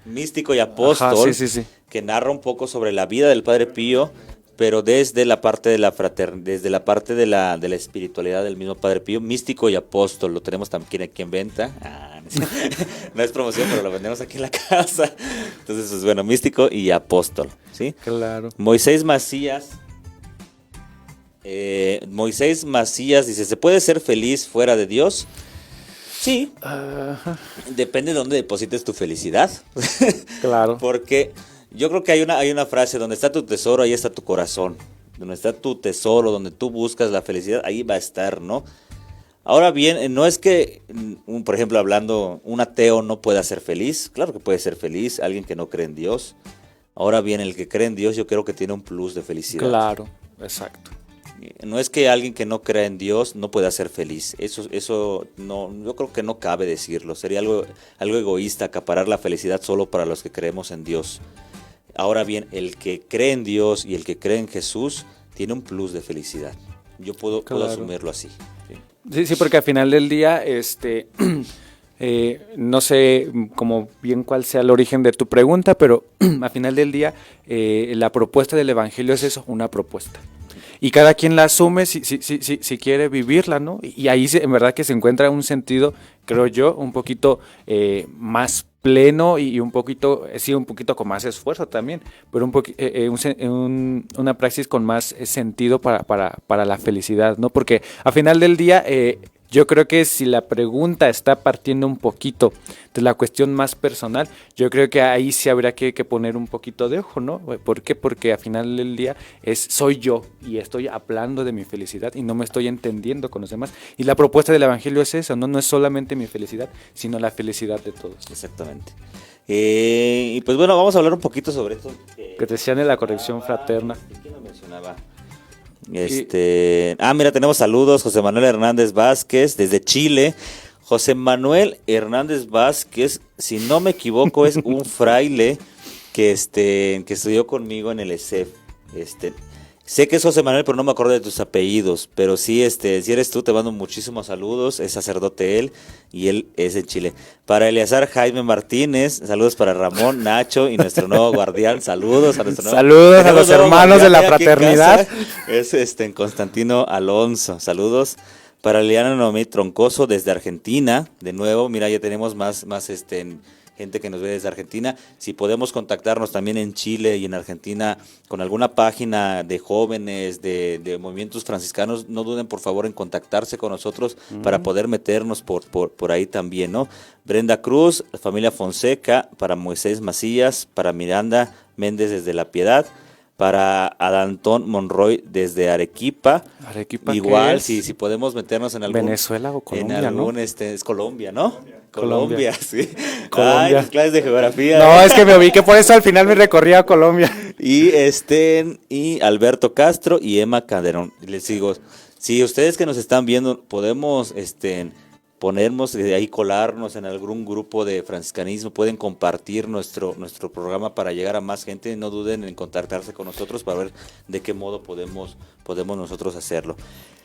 Místico y Apóstol. Ajá, sí. Que narra un poco sobre la vida del Padre Pío, pero desde la parte de la desde la parte de la espiritualidad del mismo Padre Pío. Místico y Apóstol, lo tenemos también aquí en venta. No es promoción, pero lo vendemos aquí en la casa. Entonces, pues bueno, Místico y Apóstol, ¿sí? Claro. Moisés Macías dice, ¿se puede ser feliz fuera de Dios? Sí. Depende de dónde deposites tu felicidad. Claro. Porque yo creo que hay una frase, donde está tu tesoro, ahí está tu corazón. Donde está tu tesoro, donde tú buscas la felicidad, ahí va a estar, ¿no? Ahora bien, no es que, por ejemplo, hablando, un ateo no pueda ser feliz. Claro que puede ser feliz, alguien que no cree en Dios. Ahora bien, el que cree en Dios yo creo que tiene un plus de felicidad. Claro, exacto. No es que alguien que no crea en Dios no pueda ser feliz. Eso no, yo creo que no cabe decirlo. Sería algo egoísta acaparar la felicidad solo para los que creemos en Dios. Ahora bien, el que cree en Dios y el que cree en Jesús tiene un plus de felicidad. Yo puedo asumirlo así. Sí, porque al final del día, no sé como bien cuál sea el origen de tu pregunta, pero al final del día la propuesta del Evangelio es eso, una propuesta. Y cada quien la asume si quiere vivirla, ¿no? Y ahí en verdad que se encuentra un sentido, creo yo, un poquito más pleno y un poquito, sí, un poquito con más esfuerzo también, pero una praxis con más sentido para la felicidad, ¿no? Porque al final del día, yo creo que si la pregunta está partiendo un poquito de la cuestión más personal, yo creo que ahí sí habría que poner un poquito de ojo, ¿no? ¿Por qué? Porque al final del día soy yo y estoy hablando de mi felicidad y no me estoy entendiendo con los demás. Y la propuesta del Evangelio es eso, ¿no? No es solamente mi felicidad, sino la felicidad de todos. Exactamente. Y pues bueno, vamos a hablar un poquito sobre esto. Que te decían de la corrección fraterna. ¿Quién lo mencionaba? Mira, tenemos saludos. José Manuel Hernández Vázquez desde Chile. José Manuel Hernández Vázquez, si no me equivoco, es un fraile que estudió conmigo en el ESEF. Sé que es José Manuel, pero no me acuerdo de tus apellidos. Pero sí, si eres tú, te mando muchísimos saludos. Es sacerdote él y él es en Chile. Para Eleazar Jaime Martínez, saludos para Ramón, Nacho y nuestro nuevo guardián. Saludos a nuestro nuevo. Saludos a los hermanos de la fraternidad. Es en Constantino Alonso. Saludos para Liliana Noemí Troncoso desde Argentina. De nuevo, mira, ya tenemos más gente que nos ve desde Argentina. Si podemos contactarnos también en Chile y en Argentina con alguna página de jóvenes, de movimientos franciscanos, no duden por favor en contactarse con nosotros para poder meternos por ahí también, ¿no? Brenda Cruz, familia Fonseca, para Moisés Macías, para Miranda Méndez desde La Piedad, para Adantón Monroy desde Arequipa. Igual, si podemos meternos en algún... Venezuela o Colombia, en algún, ¿no? Es Colombia, ¿no? Colombia, sí. Colombia. Las clases de geografía. No, es que me ubiqué, por eso al final me recorría a Colombia. Y Alberto Castro y Emma Calderón. Les digo, si ustedes que nos están viendo, podemos ponernos de ahí, colarnos en algún grupo de franciscanismo, pueden compartir nuestro programa para llegar a más gente, no duden en contactarse con nosotros para ver de qué modo podemos nosotros hacerlo.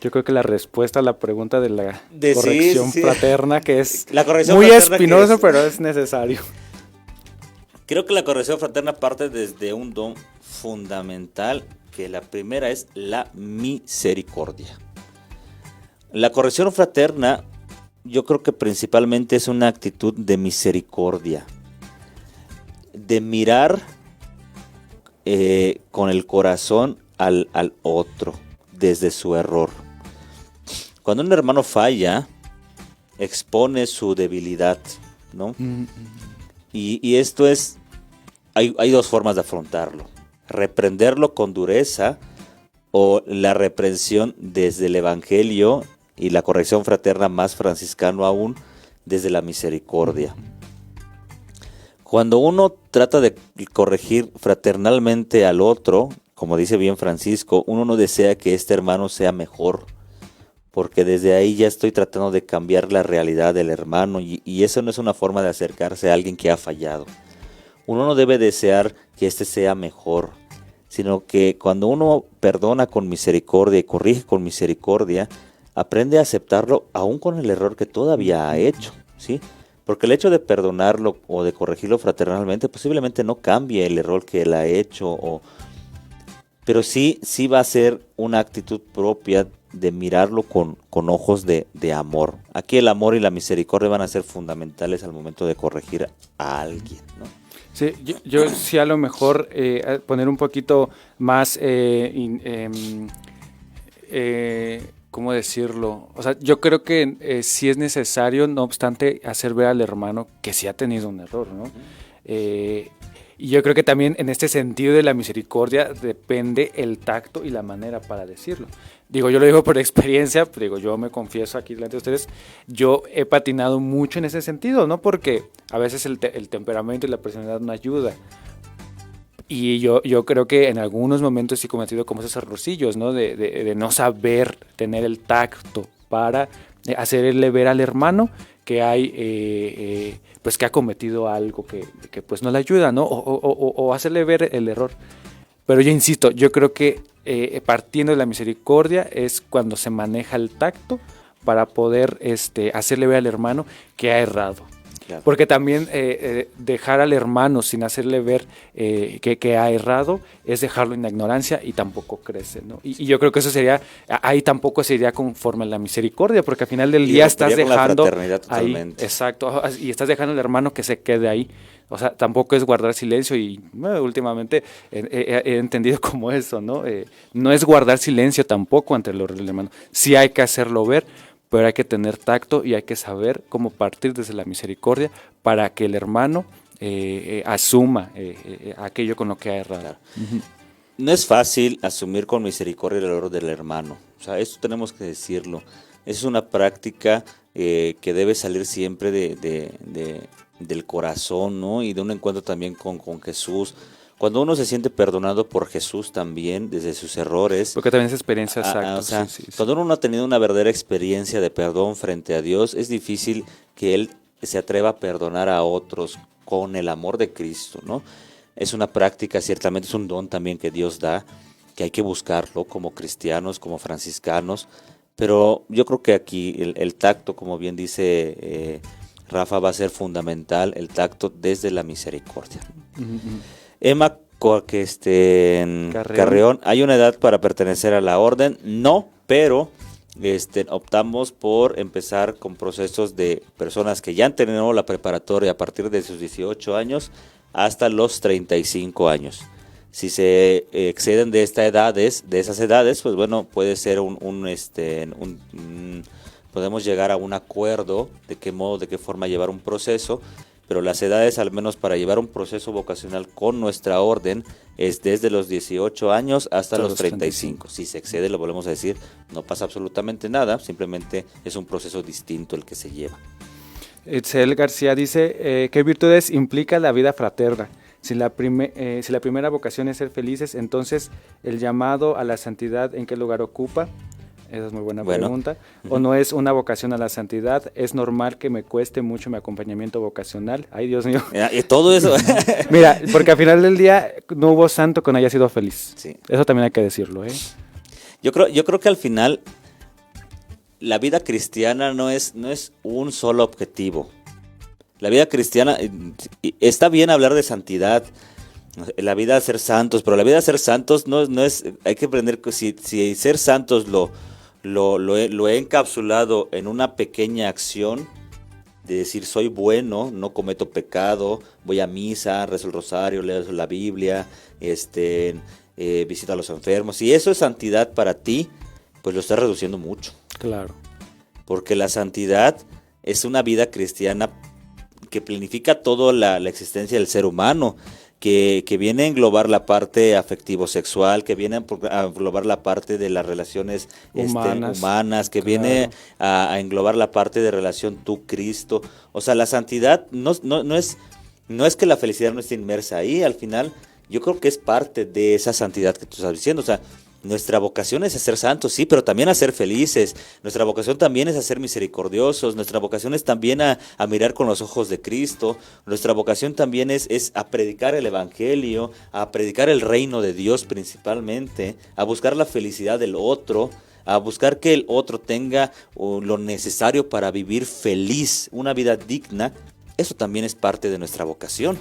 Yo creo que la respuesta a la pregunta de la corrección fraterna, que es muy espinoso, pero es necesario. Creo que la corrección fraterna parte desde un don fundamental, que la primera es la misericordia. La corrección fraterna, yo creo que principalmente es una actitud de misericordia, de mirar con el corazón al otro desde su error. Cuando un hermano falla, expone su debilidad, ¿no? Y esto hay dos formas de afrontarlo: reprenderlo con dureza o la reprensión desde el Evangelio, y la corrección fraterna más franciscano aún, desde la misericordia. Cuando uno trata de corregir fraternalmente al otro, como dice bien Francisco, uno no desea que este hermano sea mejor, porque desde ahí ya estoy tratando de cambiar la realidad del hermano, y eso no es una forma de acercarse a alguien que ha fallado. Uno no debe desear que éste sea mejor, sino que cuando uno perdona con misericordia y corrige con misericordia, aprende a aceptarlo aún con el error que todavía ha hecho, ¿sí? Porque el hecho de perdonarlo o de corregirlo fraternalmente posiblemente no cambie el error que él ha hecho, pero sí va a ser una actitud propia de mirarlo con ojos de amor. Aquí el amor y la misericordia van a ser fundamentales al momento de corregir a alguien, ¿no? Sí, yo sí a lo mejor poner un poquito más... ¿cómo decirlo? O sea, yo creo que sí es necesario, no obstante, hacer ver al hermano que sí ha tenido un error, ¿no? Y yo creo que también en este sentido de la misericordia depende el tacto y la manera para decirlo. Digo, yo lo digo por experiencia, yo me confieso aquí delante de ustedes, yo he patinado mucho en ese sentido, ¿no? Porque a veces el temperamento y la personalidad no ayuda. Y yo creo que en algunos momentos sí he cometido como esos errorcillos, ¿no? De no saber tener el tacto para hacerle ver al hermano que hay, pues que ha cometido algo que pues no le ayuda, ¿no? O hacerle ver el error. Pero yo insisto, yo creo que partiendo de la misericordia es cuando se maneja el tacto para poder hacerle ver al hermano que ha errado. Claro. Porque también dejar al hermano sin hacerle ver que ha errado es dejarlo en la ignorancia y tampoco crece, ¿no? Y yo creo que eso sería, ahí tampoco sería conforme a la misericordia, porque al final del día estás dejando la fraternidad totalmente. ahí, exacto, y estás dejando al hermano que se quede ahí. O sea, tampoco es guardar silencio y últimamente he entendido como eso, ¿no? No es guardar silencio tampoco ante el hermano. Sí hay que hacerlo ver, pero hay que tener tacto y hay que saber cómo partir desde la misericordia para que el hermano asuma aquello con lo que ha errado. Claro. No es fácil asumir con misericordia el error del hermano. O sea, esto tenemos que decirlo. Es una práctica que debe salir siempre del corazón, ¿no? Y de un encuentro también con Jesús. Cuando uno se siente perdonado por Jesús también, desde sus errores. Porque también es experiencia exacta. O sea, sí. Cuando uno no ha tenido una verdadera experiencia de perdón frente a Dios, es difícil que Él se atreva a perdonar a otros con el amor de Cristo, ¿no? Es una práctica, ciertamente es un don también que Dios da, que hay que buscarlo como cristianos, como franciscanos. Pero yo creo que aquí el tacto, como bien dice Rafa, va a ser fundamental, el tacto desde la misericordia. Emma Carreón, ¿hay una edad para pertenecer a la orden? No, pero optamos por empezar con procesos de personas que ya han terminado la preparatoria a partir de sus 18 años hasta los 35 años. Si se exceden de esas edades, pues bueno, puede ser podemos llegar a un acuerdo de qué modo, de qué forma llevar un proceso, pero las edades, al menos para llevar un proceso vocacional con nuestra orden, es desde los 18 años hasta los 35. Si se excede, lo volvemos a decir, no pasa absolutamente nada, simplemente es un proceso distinto el que se lleva. Itzel García dice, ¿qué virtudes implica la vida fraterna? Si la primera vocación es ser felices, entonces el llamado a la santidad, ¿en qué lugar ocupa? Esa es muy buena pregunta. ¿O no es una vocación a la santidad? ¿Es normal que me cueste mucho mi acompañamiento vocacional? Ay, Dios mío. Y todo eso. Mira, porque al final del día no hubo santo que no haya sido feliz. Sí. Eso también hay que decirlo, ¿eh? Yo creo que al final la vida cristiana no es un solo objetivo. La vida cristiana, está bien hablar de santidad, la vida de ser santos, pero la vida de ser santos no es, hay que aprender que si ser santos lo he encapsulado en una pequeña acción de decir soy bueno, no cometo pecado, voy a misa, rezo el rosario, leo la Biblia, visito a los enfermos. Si eso es santidad para ti, pues lo estás reduciendo mucho. Claro. Porque la santidad es una vida cristiana que planifica toda la existencia del ser humano, que viene a englobar la parte afectivo-sexual, que viene a englobar la parte de las relaciones humanas, que viene a englobar la parte de relación tú-Cristo. O sea, la santidad no es que la felicidad no esté inmersa ahí, al final yo creo que es parte de esa santidad que tú estás diciendo. O sea, nuestra vocación es a ser santos, sí, pero también a ser felices. Nuestra vocación también es a ser misericordiosos. Nuestra vocación es también a mirar con los ojos de Cristo. Nuestra vocación también es a predicar el Evangelio, a predicar el reino de Dios principalmente, a buscar la felicidad del otro, a buscar que el otro tenga lo necesario para vivir feliz, una vida digna. Eso también es parte de nuestra vocación.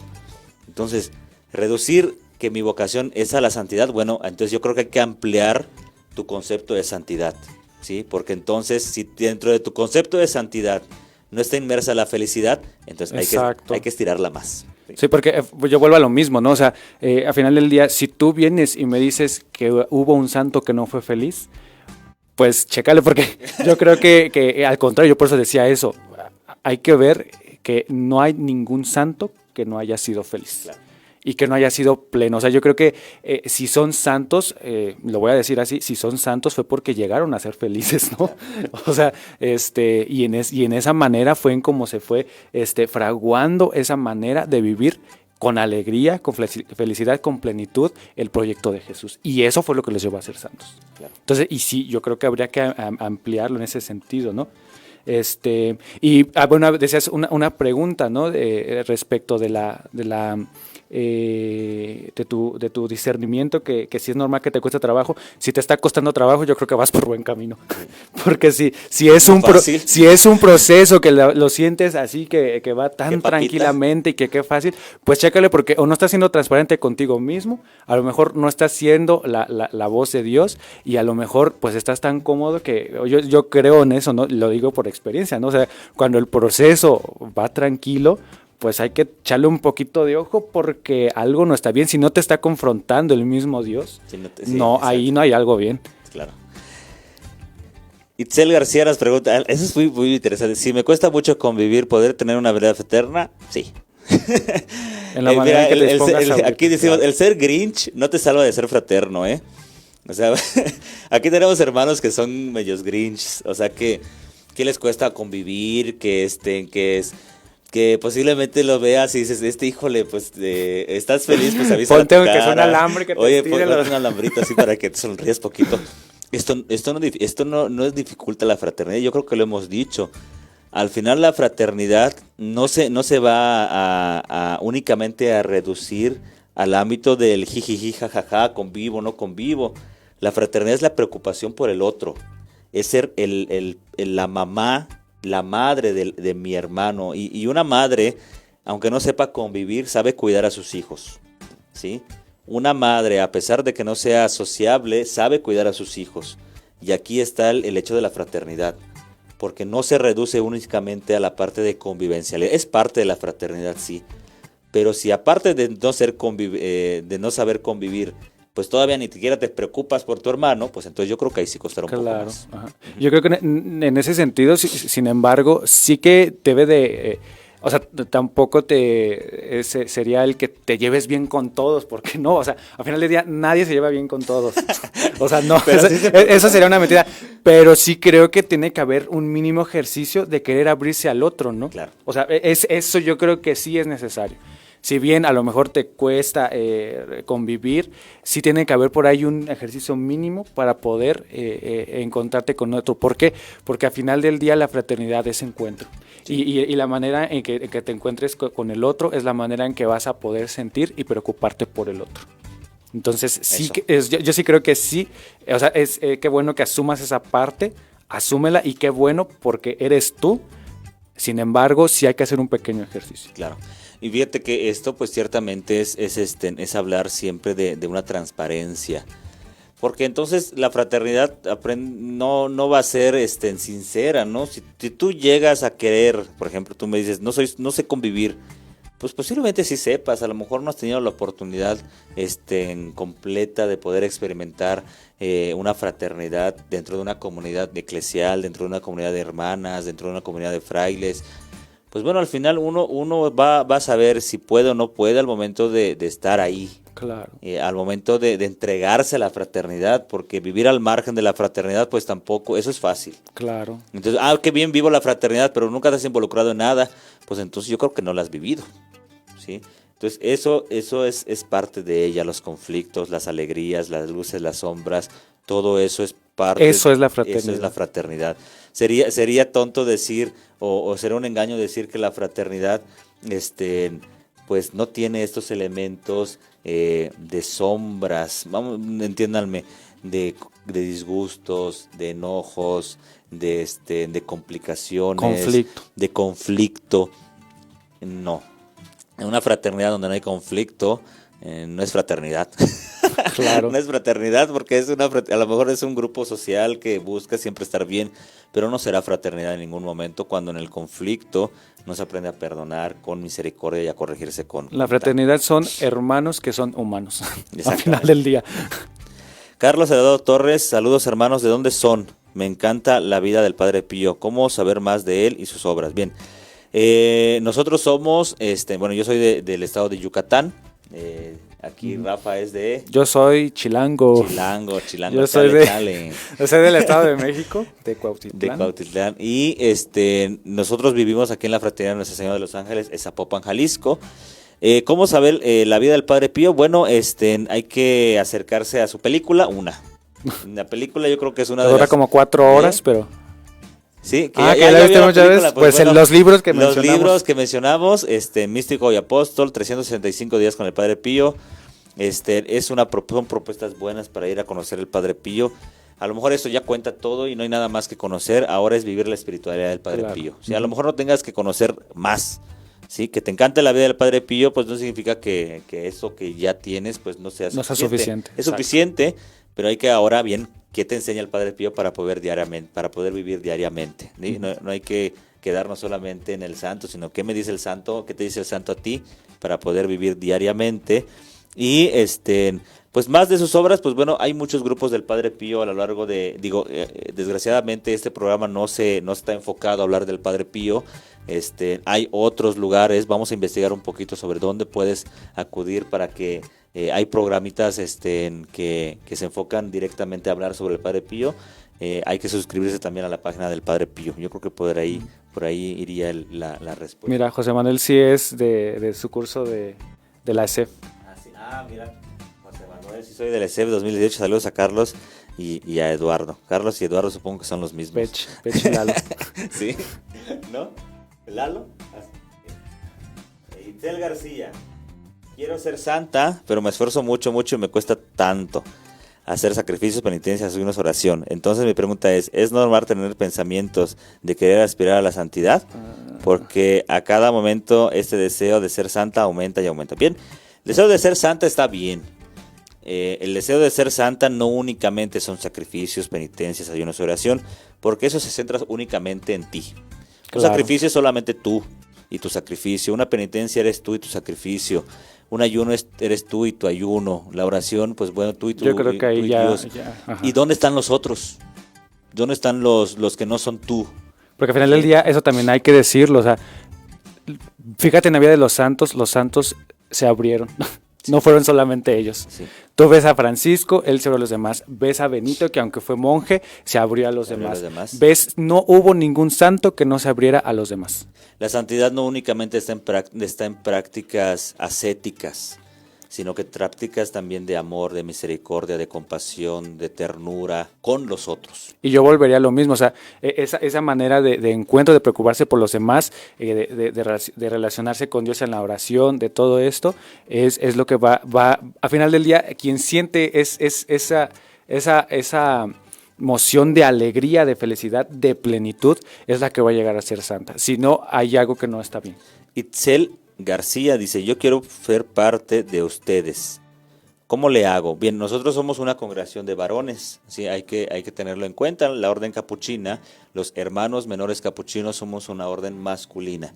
Entonces, reducir que mi vocación es a la santidad, bueno, entonces yo creo que hay que ampliar tu concepto de santidad, ¿sí? Porque entonces, si dentro de tu concepto de santidad no está inmersa la felicidad, entonces hay que estirarla más. Sí, porque yo vuelvo a lo mismo, ¿no? O sea, al final del día, si tú vienes y me dices que hubo un santo que no fue feliz, pues chécale, porque yo creo que al contrario, yo por eso decía eso, hay que ver que no hay ningún santo que no haya sido feliz. Claro. Y que no haya sido pleno. O sea, yo creo que si son santos, lo voy a decir así, si son santos fue porque llegaron a ser felices, ¿no? O sea, y en esa manera fue en cómo se fue fraguando esa manera de vivir con alegría, con felicidad, con plenitud, el proyecto de Jesús. Y eso fue lo que los llevó a ser santos. Claro. Entonces, y sí, yo creo que habría que ampliarlo en ese sentido, ¿no? Bueno, decías una pregunta, ¿no? Respecto de la de tu discernimiento, que si es normal que te cueste trabajo. Si te está costando trabajo, yo creo que vas por buen camino. Porque si es si es un proceso que lo sientes así, que va tan tranquilamente y que qué fácil, pues chécale, porque o no estás siendo transparente contigo mismo, a lo mejor no estás siendo la voz de Dios, y a lo mejor pues estás tan cómodo que yo creo en eso, ¿no? Lo digo por experiencia, ¿no? O sea, cuando el proceso va tranquilo, pues hay que echarle un poquito de ojo, porque algo no está bien. Si no te está confrontando el mismo Dios, ahí no hay algo bien. Claro. Itzel García nos pregunta, eso es muy, muy interesante. Si me cuesta mucho convivir, ¿poder tener una verdad eterna? Sí. En la manera en que te aquí decimos, el ser Grinch no te salva de ser fraterno, ¿eh? O sea, aquí tenemos hermanos que son medios Grinch, o sea, que les cuesta convivir, que posiblemente lo veas y dices, híjole, pues estás feliz, pues avisa ponte a tu cara. Que es un alambre que te Oye, ponte un alambrito así para que te sonríes poquito. Esto no dificulta la fraternidad, yo creo que lo hemos dicho. Al final la fraternidad no se va a únicamente a reducir al ámbito del jijiji, jajaja, convivo, no convivo. La fraternidad es la preocupación por el otro, es ser la mamá, la madre de mi hermano. Y una madre, aunque no sepa convivir, sabe cuidar a sus hijos, ¿sí? Una madre, a pesar de que no sea sociable, sabe cuidar a sus hijos. Y aquí está el hecho de la fraternidad, porque no se reduce únicamente a la parte de convivencialidad. Es parte de la fraternidad, sí, pero si aparte de no saber convivir, pues todavía ni siquiera te preocupas por tu hermano, pues entonces yo creo que ahí sí costará un poco más. Ajá. Yo creo que en ese sentido, sin embargo, sí que debe de... o sea, tampoco sería el que te lleves bien con todos, porque no, o sea, al final del día nadie se lleva bien con todos. O sea, no, eso sería una mentira. Pero sí creo que tiene que haber un mínimo ejercicio de querer abrirse al otro, ¿no? Claro. O sea, eso yo creo que sí es necesario. Si bien a lo mejor te cuesta convivir, sí tiene que haber por ahí un ejercicio mínimo para poder encontrarte con otro. ¿Por qué? Porque al final del día la fraternidad es encuentro. Sí. Y la manera en que te encuentres con el otro es la manera en que vas a poder sentir y preocuparte por el otro. Entonces, sí, yo sí creo que sí. O sea, qué bueno que asumas esa parte, asúmela, y qué bueno porque eres tú. Sin embargo, sí hay que hacer un pequeño ejercicio. Claro. Y fíjate que esto pues ciertamente es hablar siempre de una transparencia, porque entonces la fraternidad no va a ser sincera, ¿no? Si tú llegas a querer, por ejemplo, tú me dices, no sé convivir, pues posiblemente sí sepas, a lo mejor no has tenido la oportunidad completa de poder experimentar una fraternidad dentro de una comunidad eclesial, dentro de una comunidad de hermanas, dentro de una comunidad de frailes. Pues bueno, al final uno va a saber si puede o no puede al momento de estar ahí. Claro. Al momento de entregarse a la fraternidad, porque vivir al margen de la fraternidad, pues tampoco, eso es fácil. Claro. Entonces, qué bien vivo la fraternidad, pero nunca te has involucrado en nada, pues entonces yo creo que no la has vivido, ¿sí? Entonces eso es parte de ella, los conflictos, las alegrías, las luces, las sombras, todo eso es parte. Eso es la fraternidad. Eso es la fraternidad. Sería tonto decir, o sería un engaño decir que la fraternidad, pues no tiene estos elementos de sombras, entiéndanme, de disgustos, de enojos, de complicaciones, de conflicto. No. En una fraternidad donde no hay conflicto, no es fraternidad. Claro. No es fraternidad porque a lo mejor es un grupo social que busca siempre estar bien, pero no será fraternidad en ningún momento cuando en el conflicto no se aprende a perdonar con misericordia y a corregirse con... La fraternidad son hermanos que son humanos, al final del día. Carlos Eduardo Torres, saludos hermanos, ¿de dónde son? Me encanta la vida del Padre Pío, ¿cómo saber más de él y sus obras? Bien, nosotros somos, yo soy del estado de Yucatán, aquí Rafa es de... Yo soy chilango. Yo soy del estado de México, de Cuautitlán. Y nosotros vivimos aquí en la Fraternidad de Nuestra Señora de los Ángeles, en Zapopan, Jalisco. ¿Cómo saber la vida del Padre Pío? Bueno, hay que acercarse a su película, La película yo creo que es una de las... Dura como 4 horas, pero... Sí, que ya la viste muchas veces. Pues bueno, en los libros que mencionamos. Los libros que mencionamos, Místico y Apóstol, 365 días con el Padre Pío. Son propuestas buenas para ir a conocer el Padre Pío. A lo mejor eso ya cuenta todo y no hay nada más que conocer. Ahora es vivir la espiritualidad del Padre Pío. O sea, a lo mejor no tengas que conocer más. Sí, que te encante la vida del Padre Pío, pues no significa que eso que ya tienes, pues no sea suficiente. Es suficiente, pero hay que ahora bien, ¿qué te enseña el Padre Pío para poder vivir diariamente? ¿Sí? No hay que quedarnos solamente en el santo, sino qué me dice el santo, qué te dice el santo a ti para poder vivir diariamente. Y pues más de sus obras, pues bueno, hay muchos grupos del Padre Pío a lo largo desgraciadamente este programa no está enfocado a hablar del Padre Pío. Hay otros lugares, vamos a investigar un poquito sobre dónde puedes acudir para que hay programitas que se enfocan directamente a hablar sobre el Padre Pío. Hay que suscribirse también a la página del Padre Pío. Yo creo que por ahí iría la respuesta. Mira, José Manuel sí es de su curso de la ESEF. Mira, José Manuel, sí soy del ESEF 2018. Saludos a Carlos y a Eduardo. Carlos y Eduardo supongo que son los mismos. Pech y Lalo. ¿Sí? ¿No? ¿Lalo? Itzel García. Quiero ser santa, pero me esfuerzo mucho y me cuesta tanto hacer sacrificios, penitencias, ayunos, oración. Entonces mi pregunta ¿es normal tener pensamientos de querer aspirar a la santidad? Porque a cada momento este deseo de ser santa aumenta y aumenta. Bien, el deseo de ser santa está bien. El deseo de ser santa no únicamente son sacrificios, penitencias, ayunos, oración, porque eso se centra únicamente en ti. Un sacrificio es solamente tú y tu sacrificio. Una penitencia eres tú y tu sacrificio. Un ayuno eres tú y tu ayuno. La oración, pues bueno, tú y tu Dios. Yo creo que ahí ya. ¿Y dónde están los otros? ¿Dónde están los que no son tú? Porque al final del día eso también hay que decirlo. O sea, fíjate en la vida de los santos se abrieron. No fueron solamente ellos. Sí. Tú ves a Francisco, él se abrió a los demás. Ves a Benito, que aunque fue monje, se abrió a los demás. Ves, no hubo ningún santo que no se abriera a los demás. La santidad no únicamente está en prácticas ascéticas, sino que prácticas también de amor, de misericordia, de compasión, de ternura con los otros. Y yo volvería a lo mismo, o sea, esa manera de encuentro, de preocuparse por los demás, de relacionarse con Dios en la oración, de todo esto, es lo que va a final del día, quien siente esa moción de alegría, de felicidad, de plenitud, es la que va a llegar a ser santa. Si no, hay algo que no está bien. Itzel García dice, yo quiero ser parte de ustedes. ¿Cómo le hago? Bien, nosotros somos una congregación de varones, ¿sí? Hay que tenerlo en cuenta. La orden capuchina, los hermanos menores capuchinos somos una orden masculina.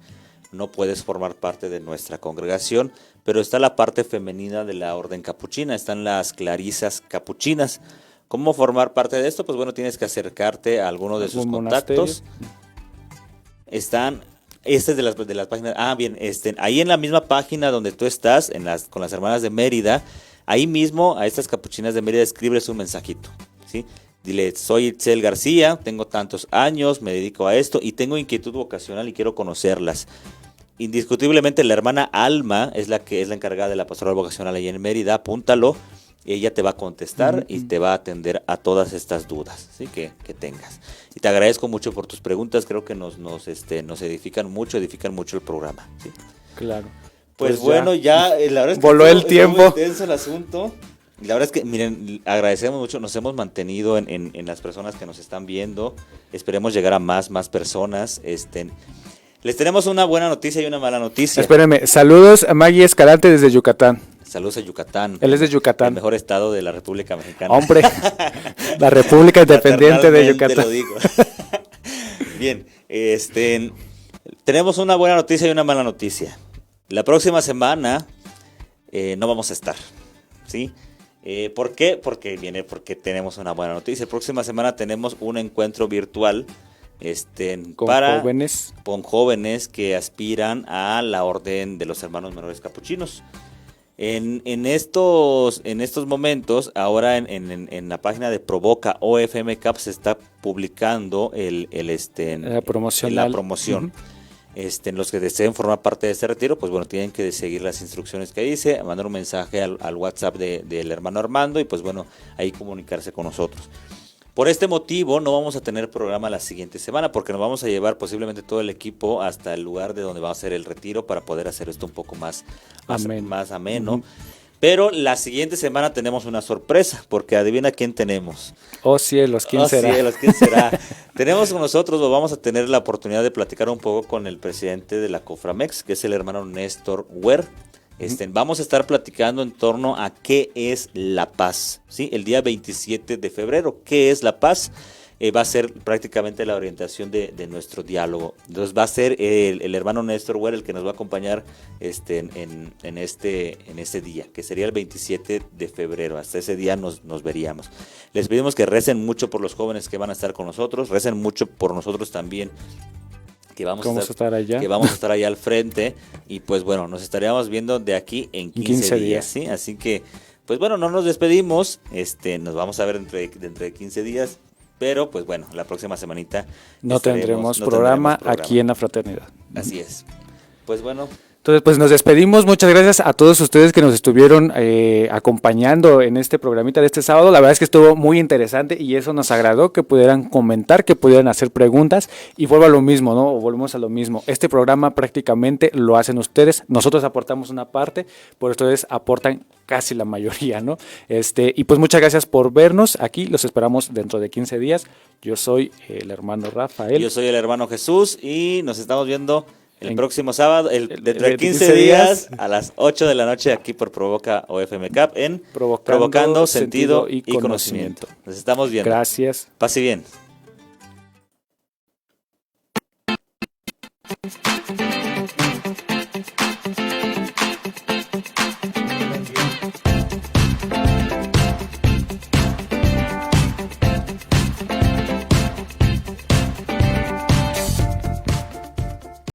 No puedes formar parte de nuestra congregación, pero está la parte femenina de la orden capuchina, están las clarisas capuchinas. ¿Cómo formar parte de esto? Pues bueno, tienes que acercarte a alguno de sus contactos. Están... Este es de las páginas. Bien, ahí en la misma página donde tú estás, con las hermanas de Mérida, ahí mismo a estas capuchinas de Mérida escribes un mensajito, ¿sí? Dile, soy Itzel García, tengo tantos años, me dedico a esto y tengo inquietud vocacional y quiero conocerlas. Indiscutiblemente la hermana Alma es la encargada de la pastoral vocacional ahí en Mérida, apúntalo. Ella te va a contestar y te va a atender a todas estas dudas, ¿sí? que tengas. Y te agradezco mucho por tus preguntas, creo que nos edifican mucho el programa, ¿sí? Claro. Pues bueno, ya la verdad es que voló el tiempo. Muy intenso el asunto. La verdad es que, miren, agradecemos mucho, nos hemos mantenido en las personas que nos están viendo. Esperemos llegar a más personas. Les tenemos una buena noticia y una mala noticia. Espérenme, saludos a Maggie Escalante desde Yucatán. Saludos a Yucatán. Él es de Yucatán. El mejor estado de la República Mexicana. Hombre, la República Independiente de Yucatán. Te lo digo. Bien, tenemos una buena noticia y una mala noticia. La próxima semana no vamos a estar, ¿sí? ¿Por qué? Porque tenemos una buena noticia. La próxima semana tenemos un encuentro virtual con jóvenes que aspiran a la orden de los hermanos menores capuchinos. En estos momentos, ahora en la página de Provoca OFMCAP se está publicando la promoción. Uh-huh. Los que deseen formar parte de este retiro, pues bueno, tienen que seguir las instrucciones que dice, mandar un mensaje al WhatsApp del hermano Armando y pues bueno, ahí comunicarse con nosotros. Por este motivo no vamos a tener programa la siguiente semana porque nos vamos a llevar posiblemente todo el equipo hasta el lugar de donde va a ser el retiro para poder hacer esto un poco más ameno. Uh-huh. Pero la siguiente semana tenemos una sorpresa porque adivina quién tenemos. Oh cielos, ¿quién será? Cielos, ¿quién será? Tenemos con nosotros, vamos a tener la oportunidad de platicar un poco con el presidente de la Coframex, que es el hermano Néstor Huer. Vamos a estar platicando en torno a qué es la paz, ¿sí? El día 27 de febrero, ¿qué es la paz? Va a ser prácticamente la orientación de nuestro diálogo. Entonces va a ser el hermano Néstor Huer el que nos va a acompañar en este día, que sería el 27 de febrero. Hasta ese día nos veríamos. Les pedimos que recen mucho por los jóvenes que van a estar con nosotros, recen mucho por nosotros también, que vamos a estar allá al frente, y pues bueno, nos estaríamos viendo de aquí en 15 días, ¿sí? Así que, pues bueno, no nos despedimos, nos vamos a ver dentro de 15 días, pero pues bueno, la próxima semanita no tendremos programa aquí en la Fraternidad. Así es. Pues bueno. Entonces, pues nos despedimos. Muchas gracias a todos ustedes que nos estuvieron acompañando en este programita de este sábado. La verdad es que estuvo muy interesante y eso nos agradó, que pudieran comentar, que pudieran hacer preguntas y vuelva a lo mismo, ¿no? O volvemos a lo mismo. Este programa prácticamente lo hacen ustedes. Nosotros aportamos una parte, pero ustedes aportan casi la mayoría, ¿no? Y pues muchas gracias por vernos aquí. Los esperamos dentro de 15 días. Yo soy el hermano Rafael. Yo soy el hermano Jesús y nos estamos viendo el próximo sábado, dentro de 15 días, a las 8 de la noche, aquí por Provoca o FMCAP en Provocando Sentido y Conocimiento. Nos estamos viendo. Gracias. Pase bien.